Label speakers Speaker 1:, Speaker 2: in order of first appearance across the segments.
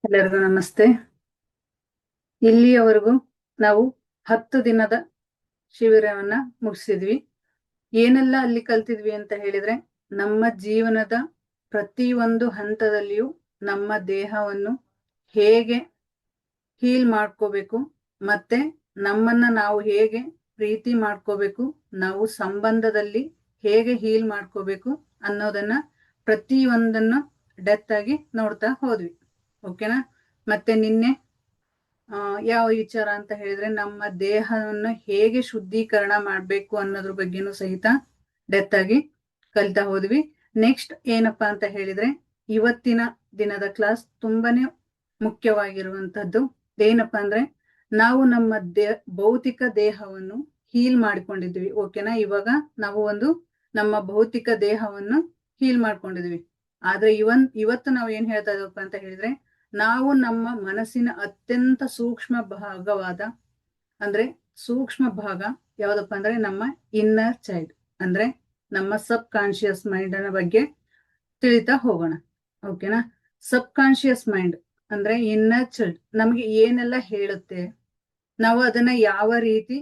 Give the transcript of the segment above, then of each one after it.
Speaker 1: ಎಲ್ಲರಿಗೂ ನಮಸ್ತೆ. ಇಲ್ಲಿಯವರೆಗೂ ನಾವು 10 ದಿನದ ಶಿಬಿರವನ್ನ ಮುಗಿಸಿದ್ವಿ. ಏನೆಲ್ಲ ಅಲ್ಲಿ ಕಲ್ತಿದ್ವಿ ಅಂತ ಹೇಳಿದ್ರೆ, ನಮ್ಮ ಜೀವನದ ಪ್ರತಿಯೊಂದು ಹಂತದಲ್ಲಿಯೂ ನಮ್ಮ ದೇಹವನ್ನು ಹೇಗೆ ಹೀಲ್ ಮಾಡ್ಕೋಬೇಕು, ಮತ್ತೆ ನಮ್ಮನ್ನ ನಾವು ಹೇಗೆ ಪ್ರೀತಿ ಮಾಡ್ಕೋಬೇಕು, ನಾವು ಸಂಬಂಧದಲ್ಲಿ ಹೇಗೆ ಹೀಲ್ ಮಾಡ್ಕೋಬೇಕು ಅನ್ನೋದನ್ನ ಪ್ರತಿಯೊಂದನ್ನು ಡೆತ್ ಆಗಿ ನೋಡ್ತಾ ಹೋದ್ವಿ. ಓಕೆನಾ? ಮತ್ತೆ ನಿನ್ನೆ ಯಾವ ವಿಚಾರ ಅಂತ ಹೇಳಿದ್ರೆ, ನಮ್ಮ ದೇಹವನ್ನು ಹೇಗೆ ಶುದ್ಧೀಕರಣ ಮಾಡ್ಬೇಕು ಅನ್ನೋದ್ರ ಬಗ್ಗೆನೂ ಸಹಿತ ಡೆತ್ ಆಗಿ ಕಲಿತಾ ಹೋದ್ವಿ. ನೆಕ್ಸ್ಟ್ ಏನಪ್ಪಾ ಅಂತ ಹೇಳಿದ್ರೆ, ಇವತ್ತಿನ ದಿನದ ಕ್ಲಾಸ್ ತುಂಬಾನೇ ಮುಖ್ಯವಾಗಿರುವಂತದ್ದು. ಏನಪ್ಪಾ ಅಂದ್ರೆ, ನಾವು ನಮ್ಮ ಭೌತಿಕ ದೇಹವನ್ನು ಹೀಲ್ ಮಾಡ್ಕೊಂಡಿದ್ವಿ. ಓಕೆನಾ? ಇವಾಗ ನಾವು ನಮ್ಮ ಭೌತಿಕ ದೇಹವನ್ನು ಹೀಲ್ ಮಾಡ್ಕೊಂಡಿದ್ವಿ. ಆದ್ರೆ ಇವತ್ತು ನಾವು ಏನ್ ಹೇಳ್ತಾ ಇದೀವಪ್ಪ ಅಂತ ಹೇಳಿದ್ರೆ, ನಾವು ನಮ್ಮ ಮನಸ್ಸಿನ ಅತ್ಯಂತ ಸೂಕ್ಷ್ಮ ಭಾಗವಾದ ಸೂಕ್ಷ್ಮ ಭಾಗ ಯಾವ್ದಪ್ಪ ಅಂದ್ರೆ ನಮ್ಮ ಇನ್ನರ್ ಚೈಲ್ಡ್, ಅಂದ್ರೆ ನಮ್ಮ ಸಬ್ ಕಾನ್ಶಿಯಸ್ ಮೈಂಡ್ ನ ಬಗ್ಗೆ ತಿಳಿತಾ ಹೋಗೋಣ. ಓಕೆನಾ? ಸಬ್ ಕಾನ್ಶಿಯಸ್ ಮೈಂಡ್ ಅಂದ್ರೆ ಇನ್ನರ್ ಚೈಲ್ಡ್ ನಮ್ಗೆ ಏನೆಲ್ಲ ಹೇಳುತ್ತೆ, ನಾವು ಅದನ್ನ ಯಾವ ರೀತಿ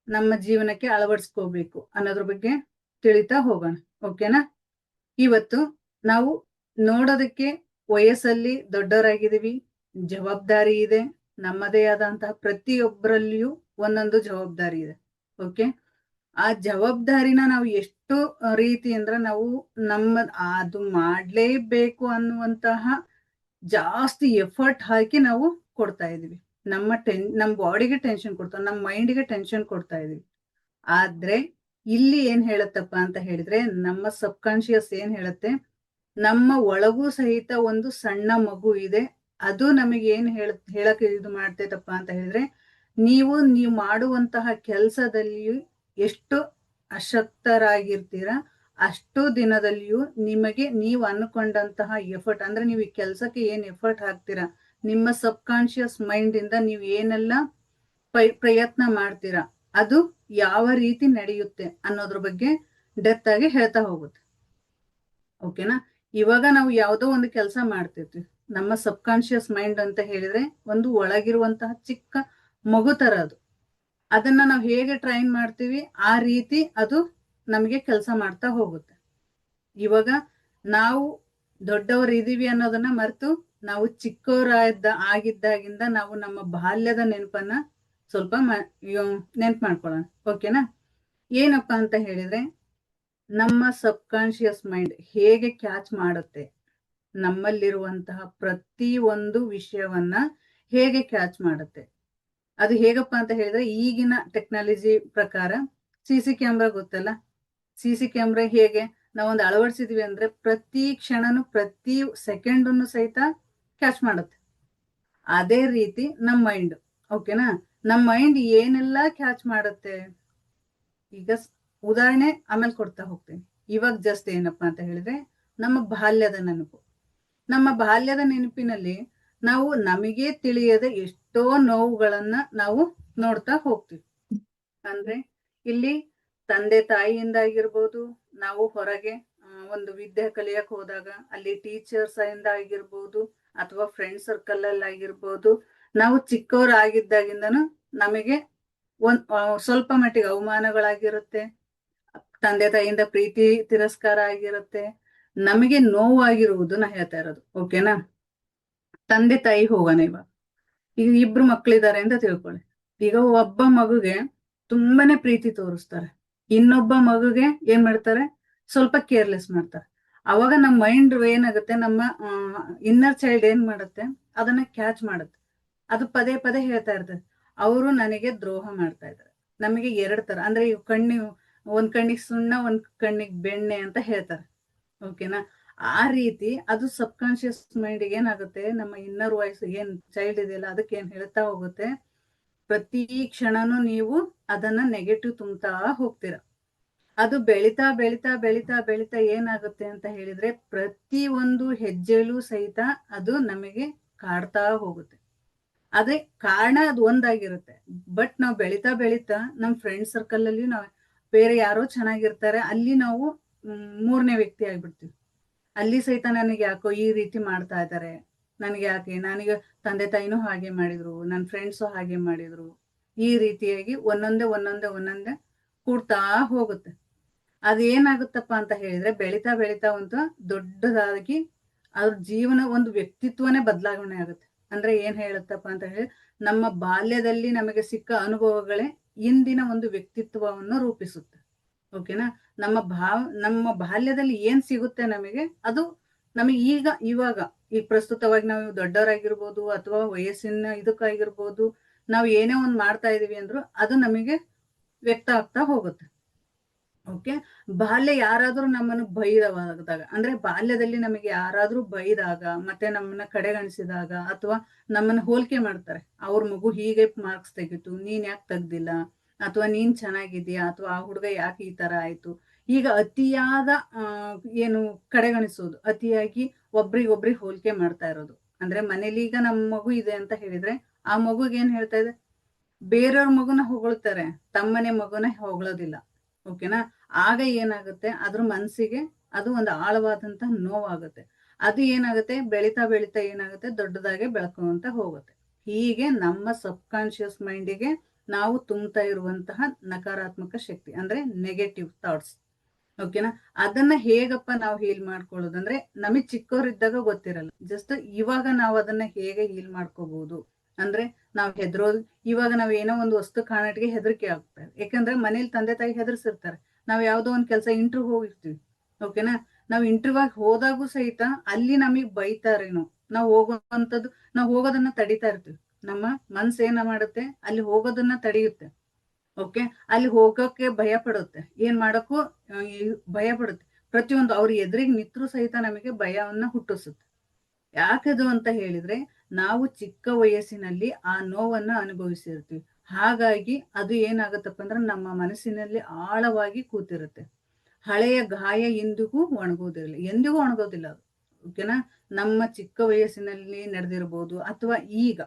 Speaker 1: ನಮ್ಮ ಜೀವನಕ್ಕೆ ಅಳವಡಿಸ್ಕೋಬೇಕು ಅನ್ನೋದ್ರ ಬಗ್ಗೆ ತಿಳಿತಾ ಹೋಗೋಣ. ಓಕೆನಾ? ಇವತ್ತು ನಾವು ನೋಡೋದಕ್ಕೆ ವಯಸ್ಸಲ್ಲಿ ದೊಡ್ಡವರಾಗಿದ್ದೀವಿ, ಜವಾಬ್ದಾರಿ ಇದೆ, ನಮ್ಮದೇ ಆದಂತಹ ಪ್ರತಿಯೊಬ್ಬರಲ್ಲಿಯೂ ಒಂದೊಂದು ಜವಾಬ್ದಾರಿ ಇದೆ. ಓಕೆ? ಆ ಜವಾಬ್ದಾರಿನ ನಾವು ಎಷ್ಟು ರೀತಿ ಅಂದ್ರೆ, ನಾವು ಅದು ಮಾಡ್ಲೇಬೇಕು ಅನ್ನುವಂತಹ ಜಾಸ್ತಿ ಎಫರ್ಟ್ ಹಾಕಿ ನಾವು ಕೊಡ್ತಾ ಇದೀವಿ. ನಮ್ಮ ಬಾಡಿಗೆ ಟೆನ್ಷನ್ ಕೊಡ್ತಾ, ನಮ್ಮ ಮೈಂಡ್ಗೆ ಟೆನ್ಷನ್ ಕೊಡ್ತಾ ಇದೀವಿ. ಆದ್ರೆ ಇಲ್ಲಿ ಏನ್ ಹೇಳತ್ತಪ್ಪ ಅಂತ ಹೇಳಿದ್ರೆ, ನಮ್ಮ ಸಬ್ ಕಾನ್ಶಿಯಸ್ ಏನ್ ಹೇಳುತ್ತೆ, ನಮ್ಮ ಒಳಗೂ ಸಹಿತ ಒಂದು ಸಣ್ಣ ಮಗು ಇದೆ. ಅದು ನಮಗೆ ಏನ್ ಹೇಳಕ್ ಇದು ಮಾಡ್ತೈತಪ್ಪ ಅಂತ ಹೇಳಿದ್ರೆ, ನೀವು ಮಾಡುವಂತಹ ಕೆಲಸದಲ್ಲಿಯೂ ಎಷ್ಟು ಅಶಕ್ತರಾಗಿರ್ತೀರ, ಅಷ್ಟು ದಿನದಲ್ಲಿಯೂ ನಿಮಗೆ ನೀವು ಅನ್ಕೊಂಡಂತಹ ಎಫರ್ಟ್, ಅಂದ್ರೆ ನೀವು ಈ ಕೆಲ್ಸಕ್ಕೆ ಏನ್ ಎಫರ್ಟ್ ಹಾಕ್ತೀರಾ, ನಿಮ್ಮ ಸಬ್ ಕಾನ್ಶಿಯಸ್ ಮೈಂಡ್ ಇಂದ ನೀವು ಏನೆಲ್ಲ ಪ್ರಯತ್ನ ಮಾಡ್ತೀರಾ, ಅದು ಯಾವ ರೀತಿ ನಡೆಯುತ್ತೆ ಅನ್ನೋದ್ರ ಬಗ್ಗೆ ಡೆತ್ ಆಗಿ ಹೇಳ್ತಾ ಹೋಗುತ್ತೆ. ಓಕೆನಾ? ಇವಾಗ ನಾವು ಯಾವುದೋ ಒಂದು ಕೆಲಸ ಮಾಡ್ತಿರ್ತೀವಿ, ನಮ್ಮ ಸಬ್ ಕಾನ್ಶಿಯಸ್ ಮೈಂಡ್ ಅಂತ ಹೇಳಿದ್ರೆ ಒಂದು ಒಳಗಿರುವಂತಹ ಚಿಕ್ಕ ಮಗು ತರ ಅದು. ಅದನ್ನ ನಾವು ಹೇಗೆ ಟ್ರೈನ್ ಮಾಡ್ತೀವಿ, ಆ ರೀತಿ ಅದು ನಮಗೆ ಕೆಲಸ ಮಾಡ್ತಾ ಹೋಗುತ್ತೆ. ಇವಾಗ ನಾವು ದೊಡ್ಡವರು ಇದೀವಿ ಅನ್ನೋದನ್ನ ಮರೆತು, ನಾವು ಆಗಿದ್ದಾಗಿಂದ ನಾವು ನಮ್ಮ ಬಾಲ್ಯದ ನೆನಪನ್ನ ಸ್ವಲ್ಪ ನೆನ್ಪು ಮಾಡ್ಕೊಳ್ಳೋಣ. ಓಕೆನಾ? ಏನಪ್ಪಾ ಅಂತ ಹೇಳಿದ್ರೆ, ನಮ್ಮ ಸಬ್ ಕಾನ್ಶಿಯಸ್ ಮೈಂಡ್ ಹೇಗೆ ಕ್ಯಾಚ್ ಮಾಡುತ್ತೆ, ನಮ್ಮಲ್ಲಿರುವಂತಹ ಪ್ರತಿ ಒಂದು ವಿಷಯವನ್ನ ಹೇಗೆ ಕ್ಯಾಚ್ ಮಾಡುತ್ತೆ. ಅದು ಹೇಗಪ್ಪ ಅಂತ ಹೇಳಿದ್ರೆ, ಈಗಿನ ಟೆಕ್ನಾಲಜಿ ಪ್ರಕಾರ ಸಿ ಕ್ಯಾಮ್ರಾ ಗೊತ್ತಲ್ಲ, ಸಿ ಕ್ಯಾಮ್ರಾ ಹೇಗೆ ನಾವೊಂದು ಅಳವಡಿಸಿದ್ವಿ ಅಂದ್ರೆ ಪ್ರತಿ ಕ್ಷಣನು ಪ್ರತಿ ಸೆಕೆಂಡನ್ನು ಸಹಿತ ಕ್ಯಾಚ್ ಮಾಡುತ್ತೆ. ಅದೇ ರೀತಿ ನಮ್ಮ ಮೈಂಡ್. ಓಕೆನಾ? ನಮ್ಮ ಮೈಂಡ್ ಏನೆಲ್ಲ ಕ್ಯಾಚ್ ಮಾಡುತ್ತೆ, ಈಗ ಉದಾಹರಣೆ ಆಮೇಲೆ ಕೊಡ್ತಾ ಹೋಗ್ತೀನಿ. ಇವಾಗ ಜಸ್ಟ್ ಏನಪ್ಪಾ ಅಂತ ಹೇಳಿದ್ರೆ, ನಮ್ಮ ಬಾಲ್ಯದ ನೆನಪು. ನಮ್ಮ ಬಾಲ್ಯದ ನೆನಪಿನಲ್ಲಿ ನಾವು ನಮಗೆ ತಿಳಿಯದ ಎಷ್ಟೋ ನೋವುಗಳನ್ನ ನಾವು ನೋಡ್ತಾ ಹೋಗ್ತೀವಿ. ಅಂದ್ರೆ ಇಲ್ಲಿ ತಂದೆ ತಾಯಿಯಿಂದ ಆಗಿರ್ಬೋದು, ನಾವು ಹೊರಗೆ ಒಂದು ವಿದ್ಯೆ ಕಲಿಯಕ್ ಹೋದಾಗ ಅಲ್ಲಿ ಟೀಚರ್ಸ್ ಇಂದ ಆಗಿರ್ಬೋದು, ಅಥವಾ ಫ್ರೆಂಡ್ ಸರ್ಕಲ್ ಅಲ್ಲಿ ಆಗಿರ್ಬೋದು, ನಾವು ಚಿಕ್ಕವರಾಗಿದ್ದಾಗಿಂದನು ನಮಗೆ ಸ್ವಲ್ಪ ಮಟ್ಟಿಗೆ ಅವಮಾನಗಳಾಗಿರುತ್ತೆ, ತಂದೆ ತಾಯಿಯಿಂದ ಪ್ರೀತಿ ತಿರಸ್ಕಾರ ಆಗಿರುತ್ತೆ, ನಮಗೆ ನೋವಾಗಿರುವುದು ನಾ ಹೇಳ್ತಾ ಇರೋದು. ಓಕೆನಾ? ತಂದೆ ತಾಯಿ ಹೋಗೋಣ. ಈಗ ಇಬ್ರು ಮಕ್ಳಿದ್ದಾರೆ ಅಂತ ತಿಳ್ಕೊಳ್ಳಿ. ಈಗ ಒಬ್ಬ ಮಗುಗೆ ತುಂಬಾನೇ ಪ್ರೀತಿ ತೋರಿಸ್ತಾರೆ, ಇನ್ನೊಬ್ಬ ಮಗುಗೆ ಏನ್ ಮಾಡ್ತಾರೆ, ಸ್ವಲ್ಪ ಕೇರ್ಲೆಸ್ ಮಾಡ್ತಾರೆ. ಅವಾಗ ನಮ್ಮ ಮೈಂಡ್ ಏನಾಗುತ್ತೆ, ನಮ್ಮ ಇನ್ನರ್ ಚೈಲ್ಡ್ ಏನ್ ಮಾಡುತ್ತೆ, ಅದನ್ನ ಕ್ಯಾಚ್ ಮಾಡುತ್ತೆ. ಅದು ಪದೇ ಪದೇ ಹೇಳ್ತಾ ಇರ್ತದೆ, ಅವರು ನನಗೆ ದ್ರೋಹ ಮಾಡ್ತಾ ಇದ್ದಾರೆ. ನಮಗೆ ಎರಡ್ ತರ, ಅಂದ್ರೆ ಒಂದ್ ಕಣ್ಣಿಗೆ ಸುಣ್ಣ, ಒಂದ್ ಕಣ್ಣಿಗೆ ಬೆಣ್ಣೆ ಅಂತ ಹೇಳ್ತಾರೆ. ಓಕೆನಾ? ಆ ರೀತಿ ಅದು ಸಬ್ ಕಾನ್ಶಿಯಸ್ ಮೈಂಡ್ ಏನಾಗುತ್ತೆ, ನಮ್ಮ ಇನ್ನರ್ ವಾಯ್ಸ್ ಏನ್ ಚೈಲ್ಡ್ ಇದೆಯಲ್ಲ, ಅದಕ್ಕೆ ಏನ್ ಹೇಳ್ತಾ ಹೋಗುತ್ತೆ, ಪ್ರತಿ ಕ್ಷಣನೂ ನೀವು ಅದನ್ನ ನೆಗೆಟಿವ್ ತುಂಬ್ತಾ ಹೋಗ್ತೀರ. ಅದು ಬೆಳಿತಾ ಬೆಳಿತಾ ಬೆಳಿತಾ ಬೆಳಿತಾ ಏನಾಗುತ್ತೆ ಅಂತ ಹೇಳಿದ್ರೆ, ಪ್ರತಿ ಒಂದು ಹೆಜ್ಜೆಲೂ ಸಹಿತ ಅದು ನಮಗೆ ಕಾಡ್ತಾ ಹೋಗುತ್ತೆ. ಅದೇ ಕಾರಣ ಅದು ಒಂದಾಗಿರುತ್ತೆ. ಬಟ್ ನಾವು ಬೆಳಿತಾ ಬೆಳಿತಾ ನಮ್ ಫ್ರೆಂಡ್ ಸರ್ಕಲ್ ಅಲ್ಲಿ ನಾವು ಬೇರೆ ಯಾರೋ ಚೆನ್ನಾಗಿರ್ತಾರೆ, ಅಲ್ಲಿ ನಾವು ಮೂರನೇ ವ್ಯಕ್ತಿ ಆಗ್ಬಿಡ್ತೀವಿ. ಅಲ್ಲಿ ಸಹಿತ ನನಗೆ ಯಾಕೋ ಈ ರೀತಿ ಮಾಡ್ತಾ ಇದ್ದಾರೆ, ನನಗೆ ಯಾಕೆ, ನನಗೆ ತಂದೆ ತಾಯಿನೂ ಹಾಗೆ ಮಾಡಿದ್ರು, ನನ್ನ ಫ್ರೆಂಡ್ಸು ಹಾಗೆ ಮಾಡಿದ್ರು, ಈ ರೀತಿಯಾಗಿ ಒಂದೊಂದೇ ಒಂದೊಂದೇ ಒಂದೊಂದೇ ಕೂಡ್ತಾ ಹೋಗುತ್ತೆ. ಅದೇನಾಗುತ್ತಪ್ಪ ಅಂತ ಹೇಳಿದ್ರೆ ಬೆಳೀತಾ ಬೆಳೀತಾ ಒಂದು ದೊಡ್ಡದಾಗಿ ಅವ್ರ ಜೀವನ ಒಂದು ವ್ಯಕ್ತಿತ್ವನೇ ಬದಲಾವಣೆ ಆಗುತ್ತೆ. ಅಂದ್ರೆ ಏನ್ ಹೇಳುತ್ತಪ್ಪ ಅಂತ ಹೇಳಿ, ನಮ್ಮ ಬಾಲ್ಯದಲ್ಲಿ ನಮಗೆ ಸಿಕ್ಕ ಅನುಭವಗಳೇ ಇಂದಿನ ಒಂದು ವ್ಯಕ್ತಿತ್ವವನ್ನು ರೂಪಿಸುತ್ತೆ. ಓಕೆನಾ? ನಮ್ಮ ಬಾಲ್ಯದಲ್ಲಿ ಏನ್ ಸಿಗುತ್ತೆ ನಮಗೆ, ಅದು ನಮಗೆ ಇವಾಗ ಈಗ ಪ್ರಸ್ತುತವಾಗಿ ನಾವು ದೊಡ್ಡವರಾಗಿರ್ಬೋದು ಅಥವಾ ವಯಸ್ಸಿನ ಇದಕ್ಕಾಗಿರ್ಬೋದು, ನಾವು ಏನೇ ಒಂದ್ ಮಾಡ್ತಾ ಇದೀವಿ ಅಂದ್ರು ಅದು ನಮಗೆ ವ್ಯಕ್ತ ಆಗ್ತಾ ಹೋಗುತ್ತೆ. ಓಕೆ. ಬಾಲ್ಯ ಯಾರಾದ್ರೂ ನಮ್ಮನ್ನು ಬೈದವಾದಾಗ, ಅಂದ್ರೆ ಬಾಲ್ಯದಲ್ಲಿ ನಮಗೆ ಯಾರಾದ್ರೂ ಬೈದಾಗ ಮತ್ತೆ ನಮ್ಮನ್ನ ಕಡೆಗಣಿಸಿದಾಗ ಅಥವಾ ನಮ್ಮನ್ನ ಹೋಲಿಕೆ ಮಾಡ್ತಾರೆ, ಅವ್ರ ಮಗು ಹೀಗೆ ಮಾರ್ಕ್ಸ್ ತೆಗಿತು, ನೀನ್ ಯಾಕೆ ತೆಗ್ದಿಲ್ಲ, ಅಥವಾ ನೀನ್ ಚೆನ್ನಾಗಿದ್ಯಾ, ಅಥವಾ ಆ ಹುಡುಗ ಯಾಕೆ ಈ ತರ ಆಯ್ತು, ಈಗ ಅತಿಯಾದ ಏನು ಕಡೆಗಣಿಸೋದು, ಅತಿಯಾಗಿ ಒಬ್ರಿಗೊಬ್ರಿಗೆ ಹೋಲಿಕೆ ಮಾಡ್ತಾ ಇರೋದು. ಅಂದ್ರೆ ಮನೇಲಿ ಈಗ ನಮ್ಮ ಮಗು ಇದೆ ಅಂತ ಹೇಳಿದ್ರೆ ಆ ಮಗುಗೆ ಏನ್ ಹೇಳ್ತಾ ಇದೆ, ಬೇರೆಯವ್ರ ಮಗುನ ಹೊಗಳ್ತಾರೆ, ತಮ್ಮನೆ ಮಗುನ ಹೊಗಳೋದಿಲ್ಲ. ಓಕೆನಾ? ಆಗ ಏನಾಗುತ್ತೆ, ಅದ್ರ ಮನ್ಸಿಗೆ ಅದು ಒಂದು ಆಳವಾದಂತ ನೋವಾಗುತ್ತೆ. ಅದು ಏನಾಗುತ್ತೆ, ಬೆಳೀತಾ ಬೆಳೀತಾ ಏನಾಗುತ್ತೆ, ದೊಡ್ಡದಾಗೆ ಬೆಳ್ಕೊಂತ ಹೋಗುತ್ತೆ. ಹೀಗೆ ನಮ್ಮ ಸಬ್ ಕಾನ್ಶಿಯಸ್ ಮೈಂಡಿಗೆ ನಾವು ತುಂಬ್ತಾ ಇರುವಂತಹ ನಕಾರಾತ್ಮಕ ಶಕ್ತಿ, ಅಂದ್ರೆ ನೆಗೆಟಿವ್ ಥಾಟ್ಸ್. ಓಕೆನಾ? ಅದನ್ನ ಹೇಗಪ್ಪ ನಾವು ಹೀಲ್ ಮಾಡ್ಕೊಳ್ಳೋದಂದ್ರೆ, ನಮಗ್ ಚಿಕ್ಕವರಿದ್ದಾಗ ಗೊತ್ತಿರಲ್ಲ, ಜಸ್ಟ್ ಇವಾಗ ನಾವು ಅದನ್ನ ಹೇಗೆ ಹೀಲ್ ಮಾಡ್ಕೋಬಹುದು ಅಂದ್ರೆ, ನಾವ್ ಹೆದರೋದು, ಇವಾಗ ನಾವ್ ಏನೋ ಒಂದು ವಸ್ತು ಕಾಣಟಿಗೆ ಹೆದರಿಕೆ ಆಗ್ತಾರೆ. ಯಾಕಂದ್ರೆ ಮನೇಲಿ ತಂದೆ ತಾಯಿ ಹೆದರ್ಸಿರ್ತಾರೆ. ನಾವ್ ಯಾವ್ದೋ ಒಂದ್ ಕೆಲಸ ಇಂಟರ್ವ್ಯೂ ಹೋಗಿರ್ತೀವಿ. ಓಕೆನಾ? ನಾವ್ ಇಂಟರ್ವ್ಯೂ ಹೋದಾಗೂ ಸಹಿತ ಅಲ್ಲಿ ನಮಗ್ ಬೈತಾರೇನೋ, ನಾವ್ ಹೋಗೋವಂಥದ್ದು, ನಾವ್ ಹೋಗೋದನ್ನ ತಡಿತಾ ಇರ್ತೀವಿ. ನಮ್ಮ ಮನ್ಸ್ ಏನ ಮಾಡುತ್ತೆ, ಅಲ್ಲಿ ಹೋಗೋದನ್ನ ತಡೆಯುತ್ತೆ. ಓಕೆ. ಅಲ್ಲಿ ಹೋಗಕ್ಕೆ ಭಯ ಪಡುತ್ತೆ, ಏನ್ ಮಾಡಕ್ಕೂ ಭಯ ಪಡುತ್ತೆ. ಪ್ರತಿಯೊಂದು ಅವ್ರ ಎದುರಿಗೆ ನಿತ್ರು ಸಹಿತ ನಮಗೆ ಭಯವನ್ನ ಹುಟ್ಟಿಸುತ್ತೆ. ಯಾಕದು ಅಂತ ಹೇಳಿದ್ರೆ, ನಾವು ಚಿಕ್ಕ ವಯಸ್ಸಿನಲ್ಲಿ ಆ ನೋವನ್ನ ಅನುಭವಿಸಿರ್ತೀವಿ. ಹಾಗಾಗಿ ಅದು ಏನಾಗುತ್ತಪ್ಪ ಅಂದ್ರೆ ನಮ್ಮ ಮನಸ್ಸಿನಲ್ಲಿ ಆಳವಾಗಿ ಕೂತಿರುತ್ತೆ. ಹಳೆಯ ಗಾಯ ಎಂದಿಗೂ ಒಣಗೋದಿಲ್ಲ ಅದು. ಓಕೆನಾ? ನಮ್ಮ ಚಿಕ್ಕ ವಯಸ್ಸಿನಲ್ಲಿ ನಡೆದಿರ್ಬೋದು ಅಥವಾ ಈಗ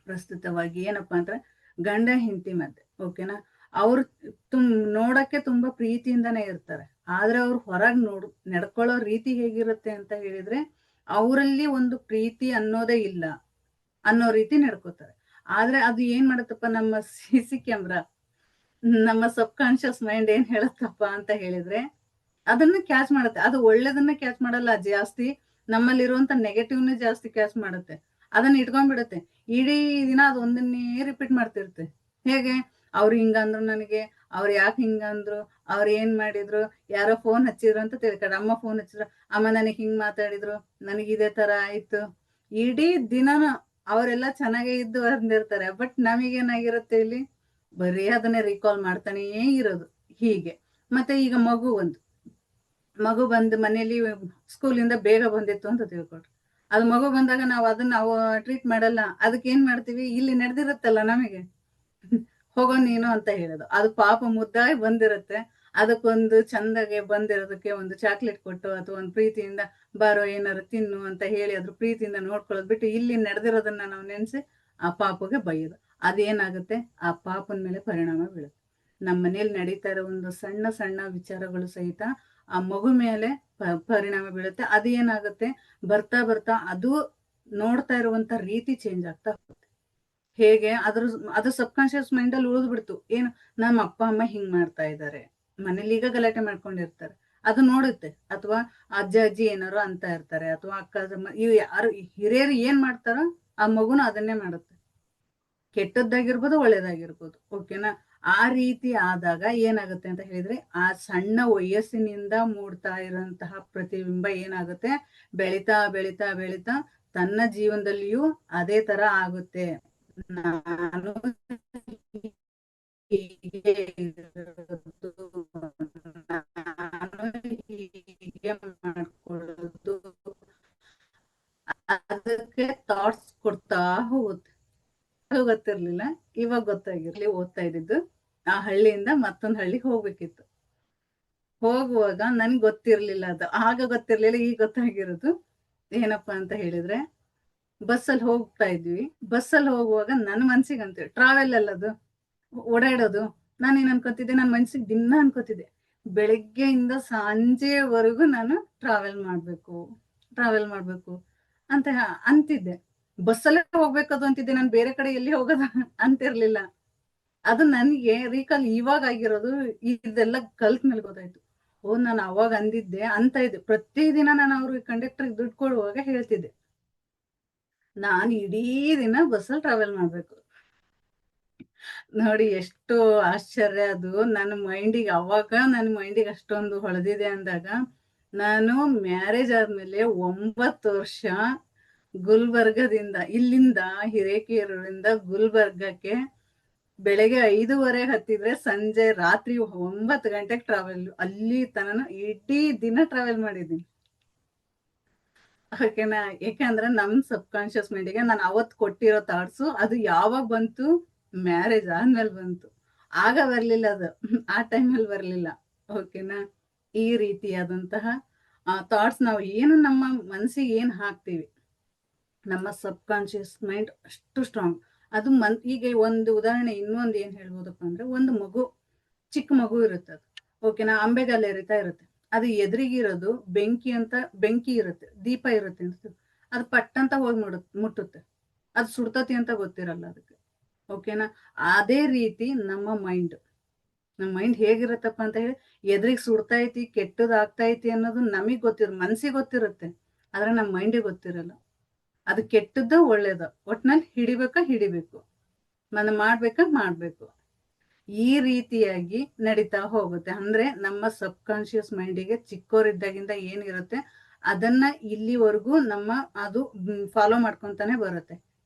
Speaker 1: ಪ್ರಸ್ತುತವಾಗಿ ಏನಪ್ಪಾ ಅಂದ್ರೆ ಗಂಡ ಹೆಂಡತಿ ಮಧ್ಯೆ. ಓಕೆನಾ? ಅವ್ರು ನೋಡಕ್ಕೆ ತುಂಬಾ ಪ್ರೀತಿಯಿಂದಾನೇ ಇರ್ತಾರೆ. ಆದ್ರೆ ಅವ್ರು ಹೊರಗ್ ನಡ್ಕೊಳ್ಳೋ ರೀತಿ ಹೇಗಿರುತ್ತೆ ಅಂತ ಹೇಳಿದ್ರೆ, ಅವರಲ್ಲಿ ಒಂದು ಪ್ರೀತಿ ಅನ್ನೋದೇ ಇಲ್ಲ ಅನ್ನೋ ರೀತಿ ನಡ್ಕೋತಾರೆ. ಆದ್ರೆ ಅದು ಏನ್ ಮಾಡತ್ತಪ್ಪ, ನಮ್ಮ CC ಕ್ಯಾಮ್ರಾ, ನಮ್ಮ ಸಬ್ ಕಾನ್ಶಿಯಸ್ ಮೈಂಡ್ ಏನ್ ಹೇಳತ್ತಪ್ಪ ಅಂತ ಹೇಳಿದ್ರೆ, ಅದನ್ನ ಕ್ಯಾಚ್ ಮಾಡುತ್ತೆ. ಅದು ಒಳ್ಳೇದನ್ನ ಕ್ಯಾಚ್ ಮಾಡಲ್ಲ ಜಾಸ್ತಿ, ನಮ್ಮಲ್ಲಿರುವಂತ ನೆಗೆಟಿವ್ನ ಜಾಸ್ತಿ ಕ್ಯಾಚ್ ಮಾಡುತ್ತೆ. ಅದನ್ನ ಇಟ್ಕೊಂಡ್ಬಿಡುತ್ತೆ. ಇಡೀ ದಿನ ಅದು ಒಂದನ್ನೇ ರಿಪೀಟ್ ಮಾಡ್ತಿರುತ್ತೆ. ಹೇಗೆ, ಅವ್ರು ಹಿಂಗಂದ್ರು ನನಗೆ, ಅವ್ರು ಯಾಕೆ ಹಿಂಗಂದ್ರು, ಅವ್ರು ಏನ್ ಮಾಡಿದ್ರು, ಯಾರೋ ಫೋನ್ ಹಚ್ಚಿದ್ರು ಅಂತ ತಿಳ್ಕೊಂಡ, ಅಮ್ಮ ಫೋನ್ ಹಚ್ಚಿದ್ರು, ಅಮ್ಮ ನನಗ್ ಹಿಂಗ್ ಮಾತಾಡಿದ್ರು, ನನಗ್ ಇದೇ ತರ ಆಯ್ತು. ಇಡೀ ದಿನನ ಅವರೆಲ್ಲ ಚೆನ್ನಾಗೇ ಇದ್ದು ಅಂದಿರ್ತಾರೆ. ಬಟ್ ನಮಗೇನಾಗಿರುತ್ತೆ, ಇಲ್ಲಿ ಬರೀ ಅದನ್ನೇ ರೀಕಾಲ್ ಮಾಡ್ತಾನೇ ಇರೋದು. ಹೀಗೆ ಮತ್ತೆ ಈಗ ಮಗು ಬಂದು ಮನೇಲಿ ಸ್ಕೂಲಿಂದ ಬೇಗ ಬಂದಿತ್ತು ಅಂತ ತಿಳ್ಕೊಳ್ರಿ. ಅದು ಮಗು ಬಂದಾಗ ನಾವು ಅದನ್ನ ನಾವು ಟ್ರೀಟ್ ಮಾಡಲ್ಲ. ಅದಕ್ಕೆ ಏನ್ ಮಾಡ್ತೀವಿ, ಇಲ್ಲಿ ನಡೆದಿರುತ್ತಲ್ಲ ನಮಗೆ, ಹೋಗೋ ನೀನು ಅಂತ ಹೇಳೋದು. ಅದು ಪಾಪ ಮುದ್ದಾಗಿ ಬಂದಿರುತ್ತೆ. ಅದಕ್ಕೊಂದು ಚಂದಗೆ ಬಂದಿರೋದಕ್ಕೆ ಒಂದು ಚಾಕ್ಲೇಟ್ ಕೊಟ್ಟು ಅಥವಾ ಒಂದು ಪ್ರೀತಿಯಿಂದ ಬಾರೋ ಏನಾರು ತಿನ್ನು ಅಂತ ಹೇಳಿ ಅದ್ರ ಪ್ರೀತಿಯಿಂದ ನೋಡ್ಕೊಳ್ಳೋದು ಬಿಟ್ಟು, ಇಲ್ಲಿ ನಡೆದಿರೋದನ್ನ ನಾವು ನೆನ್ಸಿ ಆ ಪಾಪಗೆ ಬೈಯೋದು. ಅದೇನಾಗುತ್ತೆ, ಆ ಪಾಪನ ಮೇಲೆ ಪರಿಣಾಮ ಬೀಳುತ್ತೆ. ನಮ್ಮ ಮನೇಲಿ ನಡೀತಾ ಇರೋ ಒಂದು ಸಣ್ಣ ಸಣ್ಣ ವಿಚಾರಗಳು ಸಹಿತ ಆ ಮಗು ಮೇಲೆ ಪರಿಣಾಮ ಬೀಳುತ್ತೆ. ಅದೇನಾಗುತ್ತೆ, ಬರ್ತಾ ಬರ್ತಾ ಅದು ನೋಡ್ತಾ ಇರುವಂತ ರೀತಿ ಚೇಂಜ್ ಆಗ್ತಾ ಹೋಗುತ್ತೆ. ಹೇಗೆ, ಅದು ಸಬ್ ಕಾನ್ಶಿಯಸ್ ಮೈಂಡ್ ಅಲ್ಲಿ ಉಳಿದ್ಬಿಡ್ತು. ಏನು, ನಮ್ಮ ಅಪ್ಪ ಅಮ್ಮ ಹಿಂಗ್ ಮಾಡ್ತಾ ಇದ್ದಾರೆ, ಮನೇಲಿ ಈಗ ಗಲಾಟೆ ಮಾಡ್ಕೊಂಡಿರ್ತಾರೆ, ಅದು ನೋಡುತ್ತೆ. ಅಥವಾ ಅಜ್ಜ ಅಜ್ಜಿ ಏನಾರು ಅಂತ ಇರ್ತಾರೆ, ಅಥವಾ ಅಕ್ಕ ಇವ್ ಯಾರು ಹಿರಿಯರು ಏನ್ ಮಾಡ್ತಾರೋ ಆ ಮಗುನ ಅದನ್ನೇ ಮಾಡುತ್ತೆ. ಕೆಟ್ಟದ್ದಾಗಿರ್ಬೋದು ಒಳ್ಳೇದಾಗಿರ್ಬೋದು. ಓಕೆನಾ? ಆ ರೀತಿ ಆದಾಗ ಏನಾಗುತ್ತೆ ಅಂತ ಹೇಳಿದ್ರೆ, ಆ ಸಣ್ಣ ವಯಸ್ಸಿನಿಂದ ಮೂಡ್ತಾ ಇರೋಂತಹ ಪ್ರತಿಬಿಂಬ ಏನಾಗುತ್ತೆ, ಬೆಳೀತಾ ಬೆಳೀತಾ ಬೆಳೀತಾ ತನ್ನ ಜೀವನದಲ್ಲಿಯೂ ಅದೇ ತರ ಆಗುತ್ತೆ. ನಾನು ಹೀಗೆ ನಾನು ಹೀಗೆ ಮಾಡ್ಕೊಳ್ಳೋದು, ಅದಕ್ಕೆ ಥಾಟ್ಸ್ ಕೊಡ್ತಾ ಹೋಗುತ್ತೆ. ಗೊತ್ತಿರ್ಲಿಲ್ಲ, ಇವಾಗ ಗೊತ್ತಾಗಿರ್ಲಿ. ಓದ್ತಾ ಇದ್ದಿದ್ದು ಆ ಹಳ್ಳಿಯಿಂದ ಮತ್ತೊಂದ್ ಹಳ್ಳಿಗೆ ಹೋಗ್ಬೇಕಿತ್ತು. ಹೋಗುವಾಗ ನನ್ಗೆ ಗೊತ್ತಿರ್ಲಿಲ್ಲ, ಅದು ಆಗ ಗೊತ್ತಿರ್ಲಿಲ್ಲ, ಈಗ ಗೊತ್ತಾಗಿರೋದು. ಏನಪ್ಪಾ ಅಂತ ಹೇಳಿದ್ರೆ, ಬಸ್ಸಲ್ಲಿ ಹೋಗ್ತಾ ಇದ್ವಿ. ಬಸ್ಸಲ್ಲಿ ಹೋಗುವಾಗ ನನ್ನ ಮನ್ಸಿಗೆ ಅಂತೀವಿ, ಟ್ರಾವೆಲ್ ಅಲ್ಲದು, ಓಡಾಡೋದು. ನಾನೇನ್ ಅನ್ಕೋತಿದ್ದೆ, ನನ್ನ ಮನ್ಸಿಗೆ ದಿನ ಅನ್ಕೋತಿದ್ದೆ, ಬೆಳಿಗ್ಗೆಯಿಂದ ಸಂಜೆವರೆಗೂ ನಾನು ಟ್ರಾವೆಲ್ ಮಾಡ್ಬೇಕು ಅಂತ ಅಂತಿದ್ದೆ. ಬಸ್ಸಲ್ಲೇ ಹೋಗ್ಬೇಕದು ಅಂತಿದ್ದೆ, ನಾನು ಬೇರೆ ಕಡೆ ಎಲ್ಲಿ ಹೋಗೋದು ಅಂತಿರ್ಲಿಲ್ಲ. ಅದು ನನಗೆ ರೀಕಾಲ್ ಇವಾಗ ಆಗಿರೋದು, ಇದೆಲ್ಲ ಕಲ್ತ್ ಮೇಲೆ ಗೊತ್ತಾಯ್ತು. ಓ, ನಾನು ಅವಾಗ ಅಂದಿದ್ದೆ ಅಂತ ಇದ್ದೆ. ಪ್ರತಿದಿನ ನಾನು ಅವ್ರಿಗೆ ಕಂಡಕ್ಟರ್ಗೆ ದುಡ್ಡು ಕೊಡುವಾಗ ಹೇಳ್ತಿದ್ದೆ, ನಾನು ಇಡೀ ದಿನ ಬಸ್ಸಲ್ಲಿ ಟ್ರಾವೆಲ್ ಮಾಡ್ಬೇಕು. ನೋಡಿ ಎಷ್ಟು ಆಶ್ಚರ್ಯ ಅದು. ನನ್ನ ಮೈಂಡಿಗೆ ಅಷ್ಟೊಂದು ಹೊಳೆದಿದೆ ಅಂದಾಗ, ನಾನು ಮ್ಯಾರೇಜ್ ಆದ್ಮೇಲೆ 9 ವರ್ಷ ಇಲ್ಲಿಂದ ಹಿರೇಕೆರೂರಿಂದ ಗುಲ್ಬರ್ಗಕ್ಕೆ ಬೆಳಗ್ಗೆ 5:30 ಹತ್ತಿದ್ರೆ ಸಂಜೆ ರಾತ್ರಿ 9 ಗಂಟೆಗೆ ಟ್ರಾವೆಲ್. ಅಲ್ಲಿ ತನಕ ಇಡೀ ದಿನ ಟ್ರಾವೆಲ್ ಮಾಡಿದ್ದೀನಿ. ಓಕೆನಾ? ಯಾಕಂದ್ರೆ ನಮ್ ಸಬ್ ಕಾನ್ಶಿಯಸ್ ಮೈಂಡಿಗೆ ನಾನು ಅವತ್ ಕೊಟ್ಟಿರೋ ಥಾಟ್ಸು ಅದು ಯಾವಾಗ ಬಂತು? ಮ್ಯಾರೇಜ್ ಆದ್ಮೇಲೆ ಬಂತು. ಆಗ ಬರ್ಲಿಲ್ಲ ಅದು. ಆ ಟೈಮಲ್ಲಿ ಬರ್ಲಿಲ್ಲ. ಓಕೆನಾ? ಈ ರೀತಿಯಾದಂತಹ ಥಾಟ್ಸ್ ನಾವು ಏನು ನಮ್ಮ ಮನಸ್ಸಿಗೆ ಏನ್ ಹಾಕ್ತೀವಿ, ನಮ್ಮ ಸಬ್ ಕಾನ್ಶಿಯಸ್ ಮೈಂಡ್ ಅಷ್ಟು ಸ್ಟ್ರಾಂಗ್. ಅದು ಈಗ ಒಂದು ಉದಾಹರಣೆ ಇನ್ನೊಂದು ಏನ್ ಹೇಳ್ಬೋದಪ್ಪ ಅಂದ್ರೆ, ಒಂದು ಮಗು, ಚಿಕ್ಕ ಮಗು ಇರುತ್ತೆ ಅದು. ಓಕೆನಾ? ಅಂಬೆಗಾಲು ಎರಿತಾ ಇರುತ್ತೆ. ಅದು ಎದುರಿಗಿರೋದು ಬೆಂಕಿ ಇರುತ್ತೆ, ದೀಪ ಇರುತ್ತೆ ಅಂತ. ಅದು ಪಟ್ಟಂತ ಹೋಗಿ ಮುಟ್ಟುತ್ತೆ. ಅದು ಸುಡ್ತತಿ ಅಂತ ಗೊತ್ತಿರಲ್ಲ ಅದಕ್ಕೆ. ಓಕೆನಾ? ಅದೇ ರೀತಿ ನಮ್ಮ ಮೈಂಡ್ ಹೇಗಿರುತ್ತಪ್ಪ ಅಂತ ಹೇಳಿ, ಎದುರಿಗೆ ಸುಡ್ತೈತಿ, ಕೆಟ್ಟದಾಗ್ತೈತಿ ಅನ್ನೋದು ನಮಗ್ ಮನ್ಸಿಗೆ ಗೊತ್ತಿರುತ್ತೆ. ಆದ್ರೆ ನಮ್ಮ ಮೈಂಡಿಗೆ ಗೊತ್ತಿರಲ್ಲ. ಅದು ಕೆಟ್ಟದ್ದ ಒಳ್ಳೇದ, ಒಟ್ನಲ್ಲಿ ಹಿಡಿಬೇಕು, ಮಾಡ್ಬೇಕು. ಈ ರೀತಿಯಾಗಿ ನಡೀತಾ ಹೋಗುತ್ತೆ. ಅಂದ್ರೆ ನಮ್ಮ ಸಬ್ ಕಾನ್ಶಿಯಸ್ ಮೈಂಡಿಗೆ ಚಿಕ್ಕೋರಿದ್ದಾಗಿಂದ ಏನಿರುತ್ತೆ ಅದನ್ನ ಇಲ್ಲಿವರೆಗೂ ಅದು ಫಾಲೋ ಮಾಡ್ಕೊಂತಾನೆ ಬರುತ್ತೆ.